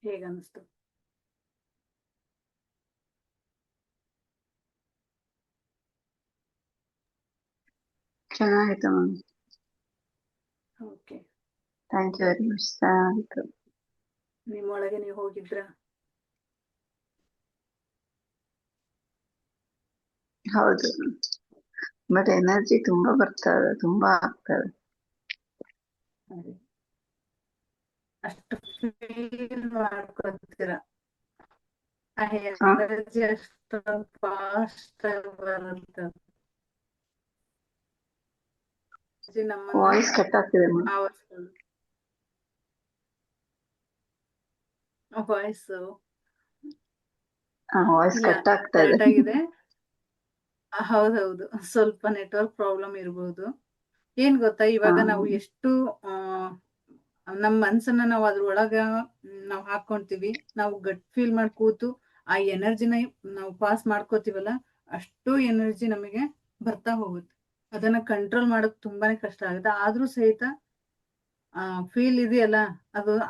Speaker 1: ಹೇಗನ್ನಿಸ್ತು?
Speaker 3: ಚೆನ್ನಾಗಿತ್ತು ma'am.
Speaker 1: Okay,
Speaker 3: thank you very much. ಚೆನ್ನಾಗಿತ್ತು.
Speaker 1: ನಿಮ್ಮೊಳಗೆ ನೀವು ಹೋಗಿದ್ರ?
Speaker 3: ಹೌದು, ಬಟ್ ಎನರ್ಜಿ ತುಂಬಾ ಬರ್ತದೆ, ತುಂಬಾ ಆಗ್ತದೆ.
Speaker 1: ಅಷ್ಟು ಫೀಲ್ ಮಾಡ್ಕೊತೀರ, ಆ ಎನರ್ಜಿ ಅಷ್ಟು ಫಾಸ್ಟ್ ಬರುತ್ತೆ.
Speaker 3: ವಾಯ್ಸ್ ಕಟ್ ಆಗ್ತಿದೆ ಮ್ಯಾಮ್. ವಾಯ್ಸ್ ಕಟ್ ಆಗ್ತಾ ಇದೆ.
Speaker 1: ಕರೆಕ್ಟ್ ಆಗಿದೆ. ಹೌದೌದು, ಸ್ವಲ್ಪ ನೆಟ್ವರ್ಕ್ ಪ್ರಾಬ್ಲಮ್ ಇರಬಹುದು. ಏನ್ ಗೊತ್ತಾ, ಇವಾಗ ನಾವು ಎಷ್ಟು ನಮ್ಮ ಮನ್ಸನ್ನ ನಾವು ಅದ್ರೊಳಗ ನಾವು ಹಾಕೊಂತೀವಿ, ನಾವು ಗಟ್ ಫೀಲ್ ಮಾಡಿ ಕೂತು ಆ ಎನರ್ಜಿನ ನಾವು ಪಾಸ್ ಮಾಡ್ಕೋತೀವಲ್ಲ, ಅಷ್ಟು ಎನರ್ಜಿ ನಮಗೆ ಬರ್ತಾ ಹೋಗುತ್ತೆ. ಅದನ್ನ ಕಂಟ್ರೋಲ್ ಮಾಡೋದು ತುಂಬಾನೇ ಕಷ್ಟ ಆಗುತ್ತೆ. ಆದ್ರೂ ಸಹಿತ ಫೀಲ್ ಇದೆಯಲ್ಲ,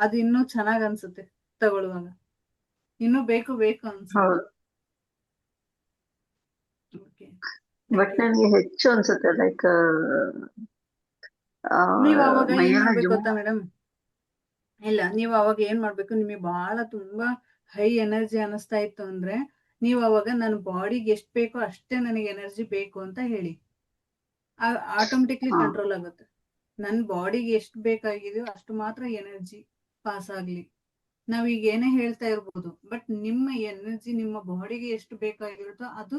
Speaker 1: ಅದು ಇನ್ನೂ ಚೆನ್ನಾಗ್ ಅನ್ಸುತ್ತೆ ತಗೊಳ್ಳುವಾಗ. ಇನ್ನೂ ಬೇಕು ಅನ್ಸುತ್ತೆ.
Speaker 3: ಬಟ್ ನನಗೆ ಹೆಚ್ಚು ಅನ್ಸುತ್ತೆ, ಲೈಕ್
Speaker 1: ನೀವ್ ಅವಾಗ ಏನ್ ಮಾಡ್ಬೇಕು ಗೊತ್ತಾ ಮೇಡಮ್? ಇಲ್ಲ, ನೀವು ಅವಾಗ ಏನ್ ಮಾಡ್ಬೇಕು, ನಿಮಗೆ ಬಹಳ ತುಂಬಾ ಹೈ ಎನರ್ಜಿ ಅನಿಸ್ತಾ ಇತ್ತು ಅಂದ್ರೆ, ನೀವು ಅವಾಗ ನನ್ನ ಬಾಡಿಗೆ ಎಷ್ಟ್ ಬೇಕೋ ಅಷ್ಟೇ ನನಗೆ ಎನರ್ಜಿ ಬೇಕು ಅಂತ ಹೇಳಿ. ಆಟೋಮೆಟಿಕ್ಲಿ ಕಂಟ್ರೋಲ್ ಆಗುತ್ತೆ. ನನ್ನ ಬಾಡಿಗೆ ಎಷ್ಟು ಬೇಕಾಗಿದೆಯೋ ಅಷ್ಟು ಮಾತ್ರ ಎನರ್ಜಿ ಪಾಸ್ ಆಗ್ಲಿ. ನಾವೀಗ ಏನೇ ಹೇಳ್ತಾ ಇರ್ಬೋದು, ಬಟ್ ನಿಮ್ಮ ಎನರ್ಜಿ ನಿಮ್ಮ ಬಾಡಿಗೆ ಎಷ್ಟು ಬೇಕಾಗಿರುತ್ತೋ ಅದು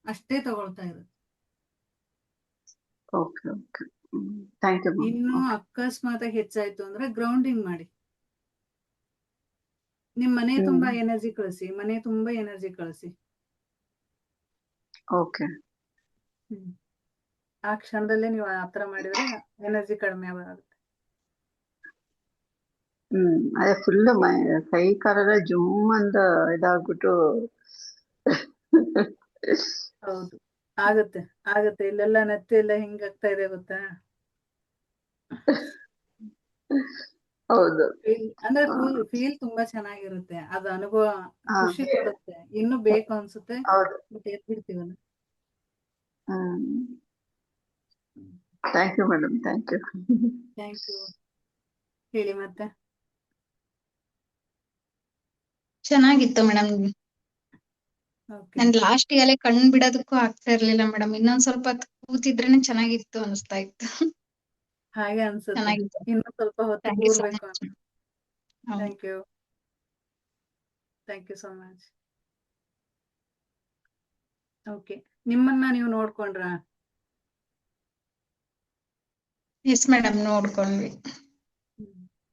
Speaker 1: ಅಷ್ಟೇ ತಗೊಳ್ತಾ ಇರುತ್ತೆ. ಇನ್ನು ಅಕಸ್ಮಾತ್ ಹೆಚ್ಚಾಯ್ತು ಅಂದ್ರೆ ಗ್ರೌಂಡಿಂಗ್ ಮಾಡಿ. ನಿಮ್ ಮನೆ ತುಂಬಾ ಎನರ್ಜಿ ಕಳಿಸಿ. ಆ ಕ್ಷಣದಲ್ಲೇ ನೀವು ಆತರ ಮಾಡಿದ್ರೆ ಎನರ್ಜಿ ಕಡಿಮೆ ಆಗುತ್ತೆ.
Speaker 3: ಅದೇ ಫುಲ್ ಕೈ ಕಾಲೆಲ್ಲ ಜುಮ್ ಅಂತ ಇದಾಗ್ಬಿಟ್ಟು
Speaker 1: ಹೌದು, ಆಗತ್ತೆ ಆಗತ್ತೆ. ಇಲ್ಲೆಲ್ಲ ನೆತ್ತಿ ಎಲ್ಲ ಹಿಂಗಾಗ್ತಾ ಇದೆ ಗೊತ್ತಾ.
Speaker 3: ಹೌದು.
Speaker 1: ಅಂದ್ರೆ
Speaker 3: ಆ,
Speaker 1: ಫೀಲ್ ತುಂಬಾ ಚೆನ್ನಾಗಿರುತ್ತೆ. ಅದು ಅನುಭವ
Speaker 3: ಆ,
Speaker 1: ಖುಷಿ ಕೊಡುತ್ತೆ. ಇನ್ನು ಬೇಕು ಅನ್ಸುತ್ತೆ,
Speaker 3: ಹೌದು.
Speaker 1: ಬಟ್ ಎದ್ಬಿಡ್ತೀವಲ್ಲ.
Speaker 3: Thank you madam, thank you.
Speaker 1: Thank you. ಹೇಳಿ ಮತ್ತೆ.
Speaker 2: ಚೆನ್ನಾಗಿತ್ತು ಮೇಡಮ್.
Speaker 1: ಓಕೆ,
Speaker 2: ನನ್ ಲಾಸ್ಟಿಗಲ್ಲೇ ಕಣ್ ಬಿಡೋದಕ್ಕೂ ಆಗ್ತಾ ಇರ್ಲಿಲ್ಲ ಮೇಡಮ್. ಇನ್ನೊಂದ್ ಸ್ವಲ್ಪ ಹೊತ್ತು ಕೂತಿದ್ರೇನೆ ಚೆನ್ನಾಗಿತ್ತು ಅನಿಸ್ತಾ ಇತ್ತು.
Speaker 1: ಹಾಗೆ ಅನ್ಸುತ್ತೆ.
Speaker 2: ಚೆನ್ನಾಗಿತ್ತು.
Speaker 1: ಇನ್ನು ಸ್ವಲ್ಪ ಹೊತ್ತು
Speaker 2: ಥ್ಯಾಂಕ್ ಯು ಸೊ
Speaker 1: ಕೂರ್ಬೇಕು
Speaker 2: ಮಚ್.
Speaker 1: ಅಂತ. Thank you, thank you so much. Okay, ನಿಮ್ಮನ್ನ ನೀವು ನೋಡ್ಕೊಂಡ್ರ?
Speaker 2: ಎಸ್ ಮೇಡಮ್, ನೋಡ್ಕೊಂಡ್ವಿ.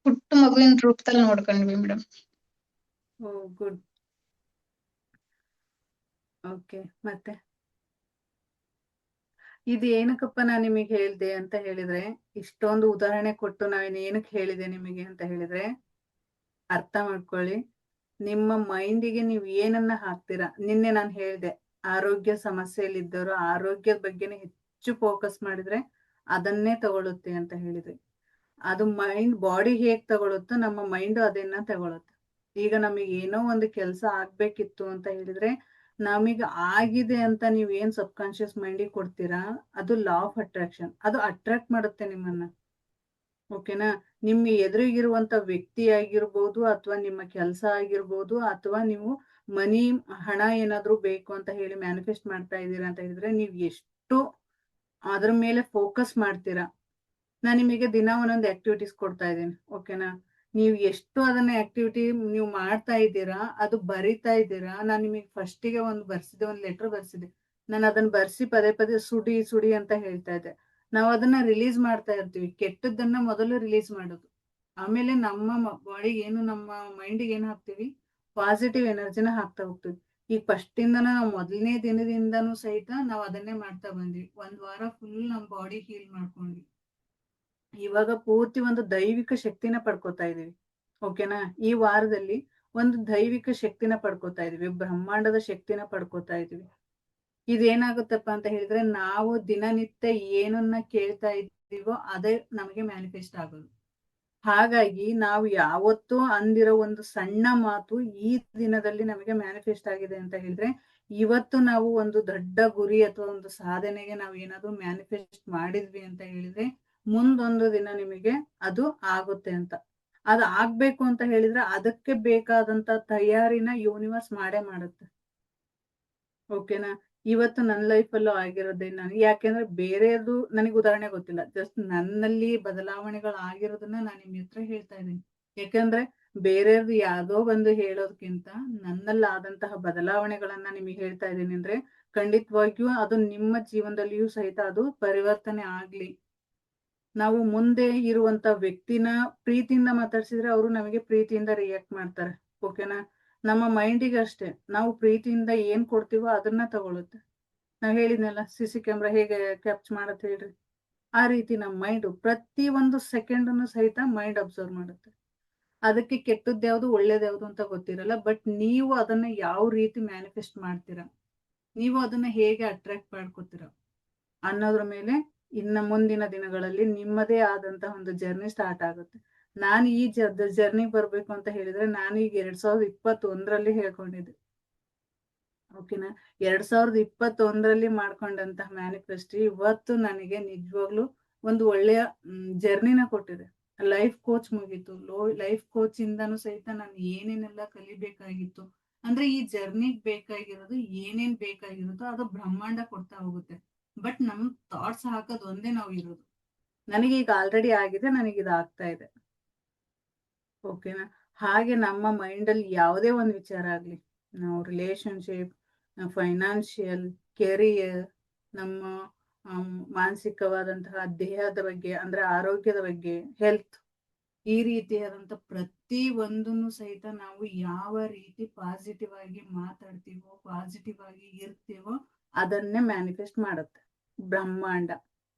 Speaker 2: ಪುಟ್ಟ ಮಗುವಿನ ರೂಪದಲ್ಲಿ ನೋಡ್ಕೊಂಡ್ವಿ ಮೇಡಮ್.
Speaker 1: Oh good. ಓಕೆ, ಮತ್ತೆ ಇದು ಏನಕ್ಕಪ್ಪ ನಾನು ನಿಮಗೆ ಹೇಳ್ದೆ ಅಂತ ಹೇಳಿದ್ರೆ, ಇಷ್ಟೊಂದು ಉದಾಹರಣೆ ಕೊಟ್ಟು ನಾವೇನು ಏನಕ್ಕೆ ಹೇಳಿದೆ ನಿಮಗೆ ಅಂತ ಹೇಳಿದ್ರೆ, ಅರ್ಥ ಮಾಡ್ಕೊಳ್ಳಿ. ನಿಮ್ಮ ಮೈಂಡಿಗೆ ನೀವು ಏನನ್ನ ಹಾಕ್ತೀರಾ. ನಿನ್ನೆ ನಾನು ಹೇಳ್ದೆ, ಆರೋಗ್ಯ ಸಮಸ್ಯೆಯಲ್ಲಿದ್ದವರು ಆರೋಗ್ಯದ ಬಗ್ಗೆನೇ ಹೆಚ್ಚು ಫೋಕಸ್ ಮಾಡಿದ್ರೆ ಅದನ್ನೇ ತಗೊಳುತ್ತೆ ಅಂತ ಹೇಳಿದ್ರಿ. ಅದು ಬಾಡಿ ಹೇಗ್ ತಗೊಳುತ್ತೋ ನಮ್ಮ ಮೈಂಡ್ ಅದನ್ನ ತಗೊಳುತ್ತೆ. ಈಗ ನಮಗೆ ಏನೋ ಒಂದು ಕೆಲಸ ಆಗ್ಬೇಕಿತ್ತು ಅಂತ ಹೇಳಿದ್ರೆ, ನಮಗೆ ಆಗಿದೆ ಅಂತ ನೀವು ಏನ್ ಸಬ್ ಕಾನ್ಶಿಯಸ್ ಮೈಂಡಿಗೆ ಕೊಡ್ತೀರಾ, ಅದು ಲಾ ಆಫ್ ಅಟ್ರಾಕ್ಷನ್. ಅದು ಅಟ್ರಾಕ್ಟ್ ಮಾಡುತ್ತೆ ನಿಮ್ಮನ್ನ. ಓಕೆನಾ. ನಿಮ್ಮ ಎದುರಿಗಿರುವಂತ ವ್ಯಕ್ತಿ ಆಗಿರ್ಬೋದು, ಅಥವಾ ನಿಮ್ಮ ಕೆಲಸ ಆಗಿರ್ಬೋದು, ಅಥವಾ ನೀವು ಹಣ ಏನಾದ್ರೂ ಬೇಕು ಅಂತ ಹೇಳಿ ಮ್ಯಾನಿಫೆಸ್ಟ್ ಮಾಡ್ತಾ ಇದ್ದೀರಾ ಅಂತ ಹೇಳಿದ್ರೆ, ನೀವು ಎಷ್ಟು ಅದ್ರ ಮೇಲೆ ಫೋಕಸ್ ಮಾಡ್ತೀರಾ. ನಾನು ನಿಮಗೆ ದಿನ ಒಂದೊಂದು ಆಕ್ಟಿವಿಟೀಸ್ ಕೊಡ್ತಾ ಇದ್ದೀನಿ. ಓಕೆನಾ. ನೀವು ಎಷ್ಟು ಅದನ್ನ ಆಕ್ಟಿವಿಟಿ ನೀವು ಮಾಡ್ತಾ ಇದ್ದೀರಾ, ಅದು ಬರಿತಾ ಇದ್ದೀರಾ. ನಾನು ನಿಮಗೆ ಫಸ್ಟಿಗೆ ಒಂದು ಲೆಟರ್ ಬರ್ಸಿದೆ. ನಾನು ಅದನ್ನ ಬರ್ಸಿ ಪದೇ ಪದೇ ಸುಡಿ ಸುಡಿ ಅಂತ ಹೇಳ್ತಾ ಇದ್ದೆ. ನಾವು ಅದನ್ನ ರಿಲೀಸ್ ಮಾಡ್ತಾ ಇರ್ತೀವಿ. ಕೆಟ್ಟದ್ದನ್ನ ಮೊದಲು ರಿಲೀಸ್ ಮಾಡೋದು, ಆಮೇಲೆ ನಮ್ಮ ಬಾಡಿಗೆ ಏನು, ನಮ್ಮ ಮೈಂಡಿಗೆ ಏನು ಹಾಕ್ತಿವಿ, ಪಾಸಿಟಿವ್ ಎನರ್ಜಿನ ಹಾಕ್ತಾ ಹೋಗ್ತೀವಿ. ಈಗ ಫಸ್ಟ್ ಇಂದನ ನಾವು ಮೊದಲನೇ ದಿನದಿಂದನೂ ಸಹಿತ ನಾವು ಅದನ್ನೇ ಮಾಡ್ತಾ ಬಂದ್ವಿ. 1 ವಾರ ಫುಲ್ ನಮ್ಮ ಬಾಡಿ ಹೀಲ್ ಮಾಡ್ಕೊಂಡ್ವಿ. ಇವಾಗ ಪೂರ್ತಿ ಒಂದು ದೈವಿಕ ಶಕ್ತಿನ ಪಡ್ಕೋತಾ ಇದೀವಿ. ಓಕೆನಾ. ಈ ವಾರದಲ್ಲಿ ಒಂದು ದೈವಿಕ ಶಕ್ತಿನ ಪಡ್ಕೋತಾ ಇದೀವಿ, ಬ್ರಹ್ಮಾಂಡದ ಶಕ್ತಿನ ಪಡ್ಕೋತಾ ಇದೀವಿ. ಇದೇನಾಗುತ್ತಪ್ಪ ಅಂತ ಹೇಳಿದ್ರೆ, ನಾವು ದಿನನಿತ್ಯ ಏನನ್ನ ಕೇಳ್ತಾ ಇದ್ದೀವೋ ಅದೇ ನಮಗೆ ಮ್ಯಾನಿಫೆಸ್ಟ್ ಆಗೋದು. ಹಾಗಾಗಿ ನಾವು ಯಾವತ್ತೂ ಅಂದಿರೋ ಒಂದು ಸಣ್ಣ ಮಾತು ಈ ದಿನದಲ್ಲಿ ನಮಗೆ ಮ್ಯಾನಿಫೆಸ್ಟ್ ಆಗಿದೆ ಅಂತ ಹೇಳಿದ್ರೆ, ಇವತ್ತು ನಾವು ಒಂದು ದೊಡ್ಡ ಗುರಿ ಅಥವಾ ಒಂದು ಸಾಧನೆಗೆ ನಾವು ಏನಾದ್ರು ಮ್ಯಾನಿಫೆಸ್ಟ್ ಮಾಡಿದ್ವಿ ಅಂತ ಹೇಳಿದ್ರೆ, ಮುಂದೊಂದು ದಿನ ನಿಮಗೆ ಅದು ಆಗುತ್ತೆ ಅಂತ. ಅದು ಆಗ್ಬೇಕು ಅಂತ ಹೇಳಿದ್ರೆ ಅದಕ್ಕೆ ಬೇಕಾದಂತ ತಯಾರಿನ ಯೂನಿವರ್ಸ್ ಮಾಡೇ ಮಾಡುತ್ತೆ. ಓಕೆನಾ. ಇವತ್ತು ನನ್ನ ಲೈಫಲ್ಲೂ ಆಗಿರೋದೇ ನನಗೆ, ಯಾಕೆಂದ್ರೆ ಬೇರೆಯದು ನನಗೆ ಉದಾಹರಣೆ ಗೊತ್ತಿಲ್ಲ. ಜಸ್ಟ್ ನನ್ನಲ್ಲಿ ಬದಲಾವಣೆಗಳು ಆಗಿರೋದನ್ನ ನಾನು ನಿಮ್ ಹತ್ರ ಹೇಳ್ತಾ ಇದ್ದೀನಿ. ಯಾಕಂದ್ರೆ ಬೇರೆಯವ್ರದ್ದು ಯಾವ್ದೋ ಬಂದು ಹೇಳೋದಕ್ಕಿಂತ ನನ್ನಲ್ಲಿ ಆದಂತಹ ಬದಲಾವಣೆಗಳನ್ನ ನಿಮಗೆ ಹೇಳ್ತಾ ಇದ್ದೀನಿ ಅಂದ್ರೆ, ಖಂಡಿತವಾಗಿಯೂ ಅದು ನಿಮ್ಮ ಜೀವನದಲ್ಲಿಯೂ ಸಹಿತ ಅದು ಪರಿವರ್ತನೆ ಆಗ್ಲಿ. ನಾವು ಮುಂದೆ ಇರುವಂತ ವ್ಯಕ್ತಿನ ಪ್ರೀತಿಯಿಂದ ಮಾತಾಡ್ಸಿದ್ರೆ ಅವರು ನಮಗೆ ಪ್ರೀತಿಯಿಂದ ರಿಯಾಕ್ಟ್ ಮಾಡ್ತಾರೆ. ಓಕೆನಾ. ನಮ್ಮ ಮೈಂಡಿಗೆ ಅಷ್ಟೇ, ನಾವು ಪ್ರೀತಿಯಿಂದ ಏನ್ ಕೊಡ್ತೀವೋ ಅದನ್ನ ತಗೊಳುತ್ತೆ. ನಾವ್ ಹೇಳಿದ್ನಲ್ಲ, CC ಕ್ಯಾಮ್ರಾ ಹೇಗೆ ಕ್ಯಾಪ್ಚರ್ ಮಾಡತ್ತೆ ಹೇಳ್ರಿ, ಆ ರೀತಿ ನಮ್ಮ ಮೈಂಡ್ ಪ್ರತಿ ಒಂದು ಸೆಕೆಂಡನ್ನು ಸಹಿತ ಮೈಂಡ್ ಅಬ್ಸರ್ವ್ ಮಾಡುತ್ತೆ. ಅದಕ್ಕೆ ಕೆಟ್ಟದ್ದು ಒಳ್ಳೇದ್ ಯಾವ್ದು ಅಂತ ಗೊತ್ತಿರಲ್ಲ. ಬಟ್ ನೀವು ಅದನ್ನ ಯಾವ ರೀತಿ ಮ್ಯಾನಿಫೆಸ್ಟ್ ಮಾಡ್ತೀರಾ, ನೀವು ಅದನ್ನ ಹೇಗೆ ಅಟ್ರಾಕ್ಟ್ ಮಾಡ್ಕೋತೀರಾ ಅನ್ನೋದ್ರ ಮೇಲೆ ಇನ್ನ ಮುಂದಿನ ದಿನಗಳಲ್ಲಿ ನಿಮ್ಮದೇ ಆದಂತಹ ಒಂದು ಜರ್ನಿ ಸ್ಟಾರ್ಟ್ ಆಗುತ್ತೆ. ನಾನು ಈ ಜರ್ನಿ ಬರ್ಬೇಕು ಅಂತ ಹೇಳಿದ್ರೆ, ನಾನು ಈಗ 2021ರಲ್ಲಿ ಹೇಳ್ಕೊಂಡಿದ್ದೆ. ಓಕೆನಾ. 2021ರಲ್ಲಿ ಮಾಡ್ಕೊಂಡಂತಹ ಮ್ಯಾನಿಫೆಸ್ಟ್ ಇವತ್ತು ನನಗೆ ನಿಜವಾಗ್ಲೂ ಒಂದು ಒಳ್ಳೆಯ ಜರ್ನಿನ ಕೊಟ್ಟಿದೆ. ಲೈಫ್ ಕೋಚ್ ಮುಗೀತು. ಲೈಫ್ ಕೋಚ್ ಇಂದಾನು ಸಹಿತ ನಾನು ಏನೇನೆಲ್ಲ ಕಲಿಬೇಕಾಗಿತ್ತು ಅಂದ್ರೆ, ಈ ಜರ್ನಿಗ್ ಬೇಕಾಗಿರೋದು ಏನೇನ್ ಬೇಕಾಗಿರುತ್ತೋ ಅದು ಬ್ರಹ್ಮಾಂಡ ಕೊಡ್ತಾ ಹೋಗುತ್ತೆ. ಬಟ್ ನಮ್ ಥಾಟ್ಸ್ ಹಾಕೋದು ಒಂದೇ ನಾವು ಇರೋದು. ನನಗೆ ಈಗ ಆಲ್ರೆಡಿ ಆಗಿದೆ, ನನಗೆ ಇದು ಆಗ್ತಾ ಇದೆ. ಓಕೆನಾ. ಹಾಗೆ ನಮ್ಮ ಮೈಂಡ್ ಅಲ್ಲಿ ಯಾವುದೇ ಒಂದು ವಿಚಾರ ಆಗ್ಲಿ, ನಾವು ರಿಲೇಶನ್ಶಿಪ್, ಫೈನಾನ್ಷಿಯಲ್, ಕೆರಿಯರ್, ನಮ್ಮ ಮಾನಸಿಕವಾದಂತಹ ದೇಹದ ಬಗ್ಗೆ ಅಂದ್ರೆ ಆರೋಗ್ಯದ ಬಗ್ಗೆ, ಹೆಲ್ತ್, ಈ ರೀತಿಯಾದಂತ ಪ್ರತಿ ಒಂದನ್ನು ಸಹಿತ ನಾವು ಯಾವ ರೀತಿ ಪಾಸಿಟಿವ್ ಆಗಿ ಮಾತಾಡ್ತೀವೋ, ಪಾಸಿಟಿವ್ ಆಗಿ ಇರ್ತೀವೋ ಅದನ್ನೇ ಮ್ಯಾನಿಫೆಸ್ಟ್ ಮಾಡುತ್ತೆ ಬ್ರಹ್ಮಾಂಡ.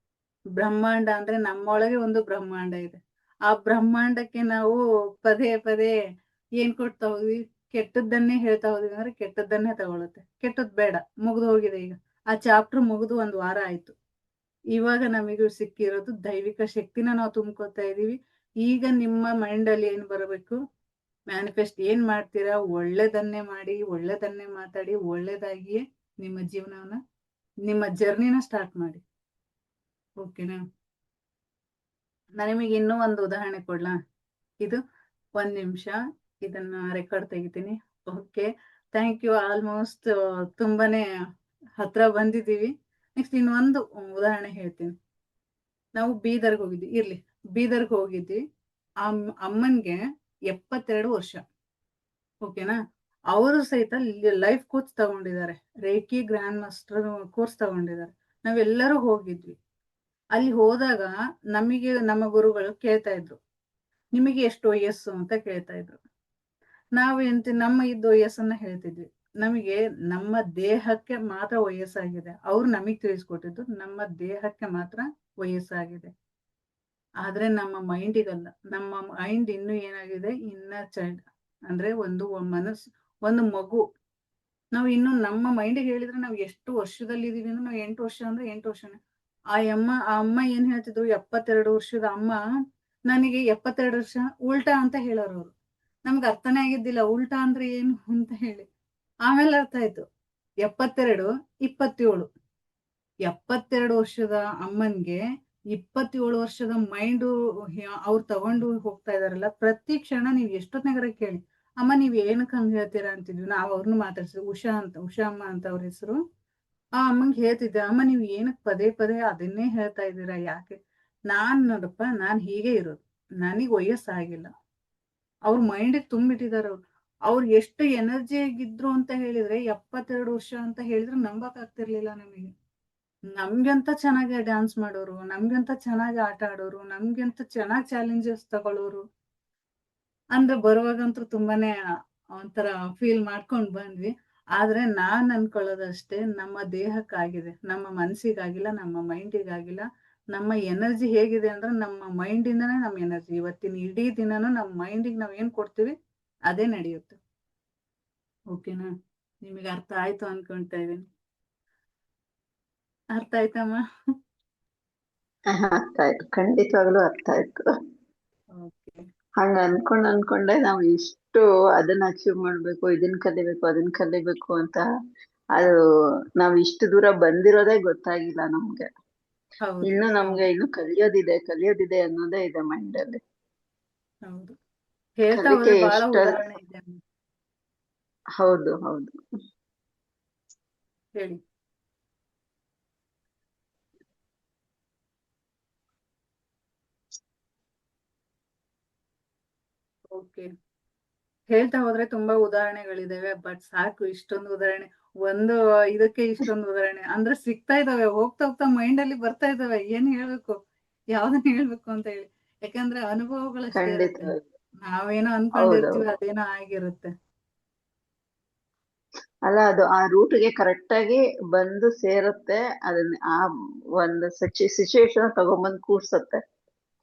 Speaker 1: ಬ್ರಹ್ಮಾಂಡ ಅಂದ್ರೆ ನಮ್ಮೊಳಗೆ ಒಂದು ಬ್ರಹ್ಮಾಂಡ ಇದೆ. ಆ ಬ್ರಹ್ಮಾಂಡಕ್ಕೆ ನಾವು ಪದೇ ಪದೇ ಏನ್ ಕೊಡ್ತಾ ಹೋಗ್ವಿ, ಕೆಟ್ಟದ್ದನ್ನೇ ಹೇಳ್ತಾ ಹೋದ್ವಿ ಅಂದ್ರೆ ಕೆಟ್ಟದ್ದನ್ನೇ ತಗೊಳುತ್ತೆ. ಕೆಟ್ಟದ್ ಬೇಡ, ಮುಗ್ದು ಹೋಗಿದೆ ಈಗ. ಆ ಚಾಪ್ಟರ್ ಮುಗಿದು 1 ವಾರ ಆಯ್ತು. ಇವಾಗ ನಮಗೂ ಸಿಕ್ಕಿರೋದು ದೈವಿಕ ಶಕ್ತಿನ ನಾವು ತುಂಬ್ಕೊತಾ ಇದೀವಿ. ಈಗ ನಿಮ್ಮ ಮೈಂಡ್ ಅಲ್ಲಿ ಏನ್ ಬರಬೇಕು, ಮ್ಯಾನಿಫೆಸ್ಟ್ ಏನ್ ಮಾಡ್ತೀರಾ, ಒಳ್ಳೇದನ್ನೇ ಮಾಡಿ, ಒಳ್ಳೇದನ್ನೇ ಮಾತಾಡಿ, ಒಳ್ಳೇದಾಗಿಯೇ ನಿಮ್ಮ ಜೀವನವನ್ನ, ನಿಮ್ಮ ಜರ್ನಿನ ಸ್ಟಾರ್ಟ್ ಮಾಡಿ. ಓಕೆನಾ? ನಾನು ನಿಮಗೆ ಇನ್ನೂ ಒಂದು ಉದಾಹರಣೆ ಕೊಡ್ಲಾ? ಇದು 1 ನಿಮಿಷ, ಇದನ್ನ ರೆಕಾರ್ಡ್ ತೆಗಿತೀನಿ. Okay, thank you. ಆಲ್ಮೋಸ್ಟ್ ತುಂಬಾನೇ ಹತ್ರ ಬಂದಿದ್ದೀವಿ. ನೆಕ್ಸ್ಟ್ ಇನ್ನೊಂದು ಉದಾಹರಣೆ ಹೇಳ್ತೀನಿ. ನಾವು ಬೀದರ್ಗೆ ಹೋಗಿದ್ವಿ, ಇರ್ಲಿ, ಬೀದರ್ಗೆ ಹೋಗಿದ್ವಿ. ಅಮ್ಮನ್ಗೆ 72 ವರ್ಷ. ಓಕೆನಾ? ಅವರು ಸಹಿತ ಲೈಫ್ ಕೋಚ್ ತಗೊಂಡಿದ್ದಾರೆ, ರೇಖಿ ಗ್ರ್ಯಾಂಡ್ ಮಾಸ್ಟರ್ ಕೋರ್ಸ್ ತಗೊಂಡಿದ್ದಾರೆ. ನಾವೆಲ್ಲರೂ ಹೋಗಿದ್ವಿ. ಅಲ್ಲಿ ಹೋದಾಗ ನಮಗೆ ನಮ್ಮ ಗುರುಗಳು ಕೇಳ್ತಾ ಇದ್ರು, ನಿಮಗೆ ಎಷ್ಟು ವಯಸ್ಸು ಅಂತ ಕೇಳ್ತಾ ಇದ್ರು. ನಾವು ನಮ್ಮ ಇದ್ದ ವಯಸ್ಸನ್ನ ಹೇಳ್ತಿದ್ವಿ. ನಮಗೆ ನಮ್ಮ ದೇಹಕ್ಕೆ ಮಾತ್ರ ವಯಸ್ಸಾಗಿದೆ. ಅವ್ರು ನಮಗ್ ತಿಳಿಸ್ಕೊಟ್ಟಿದ್ದು ನಮ್ಮ ದೇಹಕ್ಕೆ ಮಾತ್ರ ವಯಸ್ಸಾಗಿದೆ, ಆದ್ರೆ ನಮ್ಮ ಮೈಂಡಿಗಲ್ಲ. ನಮ್ಮ ಮೈಂಡ್ ಇನ್ನೂ ಏನಾಗಿದೆ, ಇನ್ನರ್ ಚೈಲ್ಡ್ ಅಂದ್ರೆ ಒಂದು ಮನಸ್ಸು, ಒಂದು ಮಗು. ನಾವು ಇನ್ನು ನಮ್ಮ ಮೈಂಡಿಗೆ ಹೇಳಿದ್ರೆ ನಾವು ಎಷ್ಟು ವರ್ಷದಲ್ಲಿ ಇದೀವಿ ಅಂದ್ರೆ, ನಾವು 8 ವರ್ಷ ಅಂದ್ರೆ 8 ವರ್ಷನೇ. ಆ ಅಮ್ಮ ಏನ್ ಹೇಳ್ತಿದ್ರು, 72 ವರ್ಷದ ಅಮ್ಮ ನನಗೆ 72 ವರ್ಷ ಉಲ್ಟಾ ಅಂತ ಹೇಳೋರು ಅವ್ರು. ನಮ್ಗೆ ಅರ್ಥನೇ ಆಗಿದ್ದಿಲ್ಲ ಉಲ್ಟಾ ಅಂದ್ರೆ ಏನು ಅಂತ ಹೇಳಿ. ಆಮೇಲೆ ಅರ್ಥ ಆಯ್ತು, 72 27. 72 ವರ್ಷದ ಅಮ್ಮನ್ಗೆ 27 ವರ್ಷದ ಮೈಂಡು ಅವ್ರು ತಗೊಂಡು ಹೋಗ್ತಾ ಇದಾರಲ್ಲ. ಪ್ರತಿ ಕ್ಷಣ ನೀವ್ ಎಷ್ಟೊತ್ನಾಗರ ಕೇಳಿ, ಅಮ್ಮ ನೀವ್ ಏನಕ್ಕೆ ಹಂಗ ಹೇಳ್ತೀರಾ ಅಂತಿದ್ವಿ. ನಾವು ಅವ್ರನ್ನ ಮಾತಾಡ್ಸಿದ್ವಿ. ಉಷಾ ಅಮ್ಮ ಅಂತ ಅವ್ರ ಹೆಸರು. ಆ ಅಮ್ಮಂಗೆ ಹೇಳ್ತಿದ್ದೆ, ಅಮ್ಮ ನೀವ್ ಏನಕ್ಕೆ ಪದೇ ಪದೇ ಅದನ್ನೇ ಹೇಳ್ತಾ ಇದ್ದೀರಾ, ಯಾಕೆ? ನೋಡಪ್ಪ, ನಾನ್ ಹೀಗೆ ಇರೋದು, ನನಗ್ ವಯಸ್ಸಾಗಿಲ್ಲ. ಅವ್ರ ಮೈಂಡಿಗೆ ತುಂಬಿಟ್ಟಿದಾರ. ಅವ್ರು ಎಷ್ಟು ಎನರ್ಜಿಯಾಗಿದ್ರು ಅಂತ ಹೇಳಿದ್ರೆ, 72 ವರ್ಷ ಅಂತ ಹೇಳಿದ್ರೆ ನಂಬಕ್ ಆಗ್ತಿರ್ಲಿಲ್ಲ ನಮಗೆ. ನಮ್ಗಂತ ಚೆನ್ನಾಗಿ ಡ್ಯಾನ್ಸ್ ಮಾಡೋರು, ನಮ್ಗಂತ ಚೆನ್ನಾಗಿ ಆಟ ಆಡೋರು, ನಮ್ಗಂತ ಚೆನ್ನಾಗಿ ಚಾಲೆಂಜಸ್ ತಗೊಳ್ಳೋರು. ಅಂದ್ರೆ ಬರುವಾಗಂತೂ ತುಂಬಾನೇ ಒಂಥರ ಫೀಲ್ ಮಾಡ್ಕೊಂಡ್ ಬಂದ್ವಿ. ಆದ್ರೆ ನಾನ್ ಅನ್ಕೊಳ್ಳೋದಷ್ಟೇ, ನಮ್ಮ ದೇಹಕ್ಕಾಗಿದೆ, ನಮ್ಮ ಮನ್ಸಿಗಾಗಿಲ್ಲ, ನಮ್ಮ ಮೈಂಡಿಗಾಗಿಲ್ಲ. ನಮ್ಮ ಎನರ್ಜಿ ಹೇಗಿದೆ ಅಂದ್ರೆ, ನಮ್ಮ ಮೈಂಡಿಂದನೇ ನಮ್ಮ ಎನರ್ಜಿ. ಇವತ್ತಿನ ಇಡೀ ದಿನನೂ ನಮ್ಮ ಮೈಂಡಿಗೆ ನಾವ್ ಏನ್ ಕೊಡ್ತೀವಿ ಅದೇ ನಡೆಯುತ್ತೆ. ಓಕೆನಾ? ನಿಮಗೆ ಅರ್ಥ ಆಯ್ತು ಅನ್ಕೊಂತಾ ಇದೀನಿ. ಅರ್ಥ ಆಯ್ತಮ್ಮ?
Speaker 3: ಅರ್ಥ ಆಯ್ತು, ಖಂಡಿತವಾಗ್ಲೂ ಅರ್ಥ ಆಯ್ತು.
Speaker 1: ಓಕೆ.
Speaker 3: ಹಂಗ ಅನ್ಕೊಂಡೆ ನಾವು ಇಷ್ಟು ಅದನ್ನ ಅಚೀವ್ ಮಾಡ್ಬೇಕು, ಇದನ್ನ ಕಲಿಬೇಕು, ಅದನ್ನ ಕಲಿಬೇಕು ಅಂತ. ಅದು ನಾವ್ ಇಷ್ಟು ದೂರ ಬಂದಿರೋದೇ ಗೊತ್ತಾಗಿಲ್ಲ ನಮ್ಗೆ.
Speaker 1: ಹೌದು
Speaker 3: ಇನ್ನು
Speaker 1: ಹೌದು
Speaker 3: ನಮ್ಗೆ ಇನ್ನು ಕಲಿಯೋದಿದೆ ಅನ್ನೋದೇ ಇದೆ ಮೈಂಡ್ ಅಲ್ಲಿ.
Speaker 1: ಹೌದು. ಹೇಳ್ತಾ
Speaker 3: ಕಲಿಕೆ
Speaker 1: ಹೋದ್ರೆ ಬಹಳ
Speaker 3: ಎಷ್ಟ
Speaker 1: ಉದಾಹರಣೆ ಇದೆ ಅಮ್ಮ.
Speaker 3: ಹೌದು
Speaker 1: ಹೇಳಿ. ಓಕೆ. ಹೇಳ್ತಾ ಹೋದ್ರೆ ತುಂಬಾ ಉದಾಹರಣೆಗಳಿದಾವೆ, ಬಟ್ ಸಾಕು, ಇಷ್ಟೊಂದು ಉದಾಹರಣೆ. ಒಂದು ಇದಕ್ಕೆ ಇಷ್ಟೊಂದು ಉದಾಹರಣೆ ಅಂದ್ರೆ ಸಿಗ್ತಾ ಇದಾವೆ, ಹೋಗ್ತಾ ಹೋಗ್ತಾ ಮೈಂಡ್ ಅಲ್ಲಿ ಬರ್ತಾ ಇದಾವೆ. ಏನ್ ಹೇಳ್ಬೇಕು, ಯಾವ್ದನ್ನ ಹೇಳ್ಬೇಕು ಅಂತ ಹೇಳಿ. ಯಾಕಂದ್ರೆ ಅನುಭವಗಳಷ್ಟೇ ಇರುತ್ತೆ.
Speaker 3: ಖಂಡಿತವಾಗ್ಲು.
Speaker 1: ನಾವೇನೋ
Speaker 3: ಹೌದೌದು.
Speaker 1: ಅನ್ಕೊಂಡಿರ್ತೀವಿ, ಅದೇನೋ ಆಗಿರುತ್ತೆ.
Speaker 3: ಅಲ್ಲ, ಅದು ಆ ರೂಟ್ಗೆ ಕರೆಕ್ಟ್ ಆಗಿ ಬಂದು ಸೇರುತ್ತೆ. ಅದನ್ನ ಆ ಒಂದು ಸಿಚುವೇಶನ್ ತಗೊಂಬಂದ್ ಕೂರ್ಸತ್ತೆ.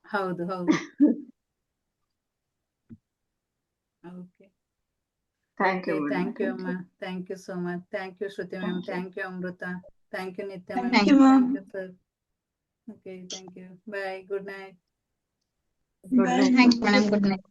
Speaker 1: ಹೌದು ಹೌದು. Okay.
Speaker 3: Thank you
Speaker 1: okay,
Speaker 3: madam,
Speaker 1: thank you
Speaker 3: thank
Speaker 1: ಅಮ್ಮ.
Speaker 3: You,
Speaker 1: thank you so much. Thank you Shruti ma'am,
Speaker 3: thank you.
Speaker 1: Thank you Amrutha, thank you Nithya ma'am,
Speaker 4: thank you ma'am.
Speaker 1: Thank you sir. Okay, thank you. Bye, good night.
Speaker 3: Good
Speaker 4: bye.
Speaker 3: Night.
Speaker 2: Thank you madam. Good night.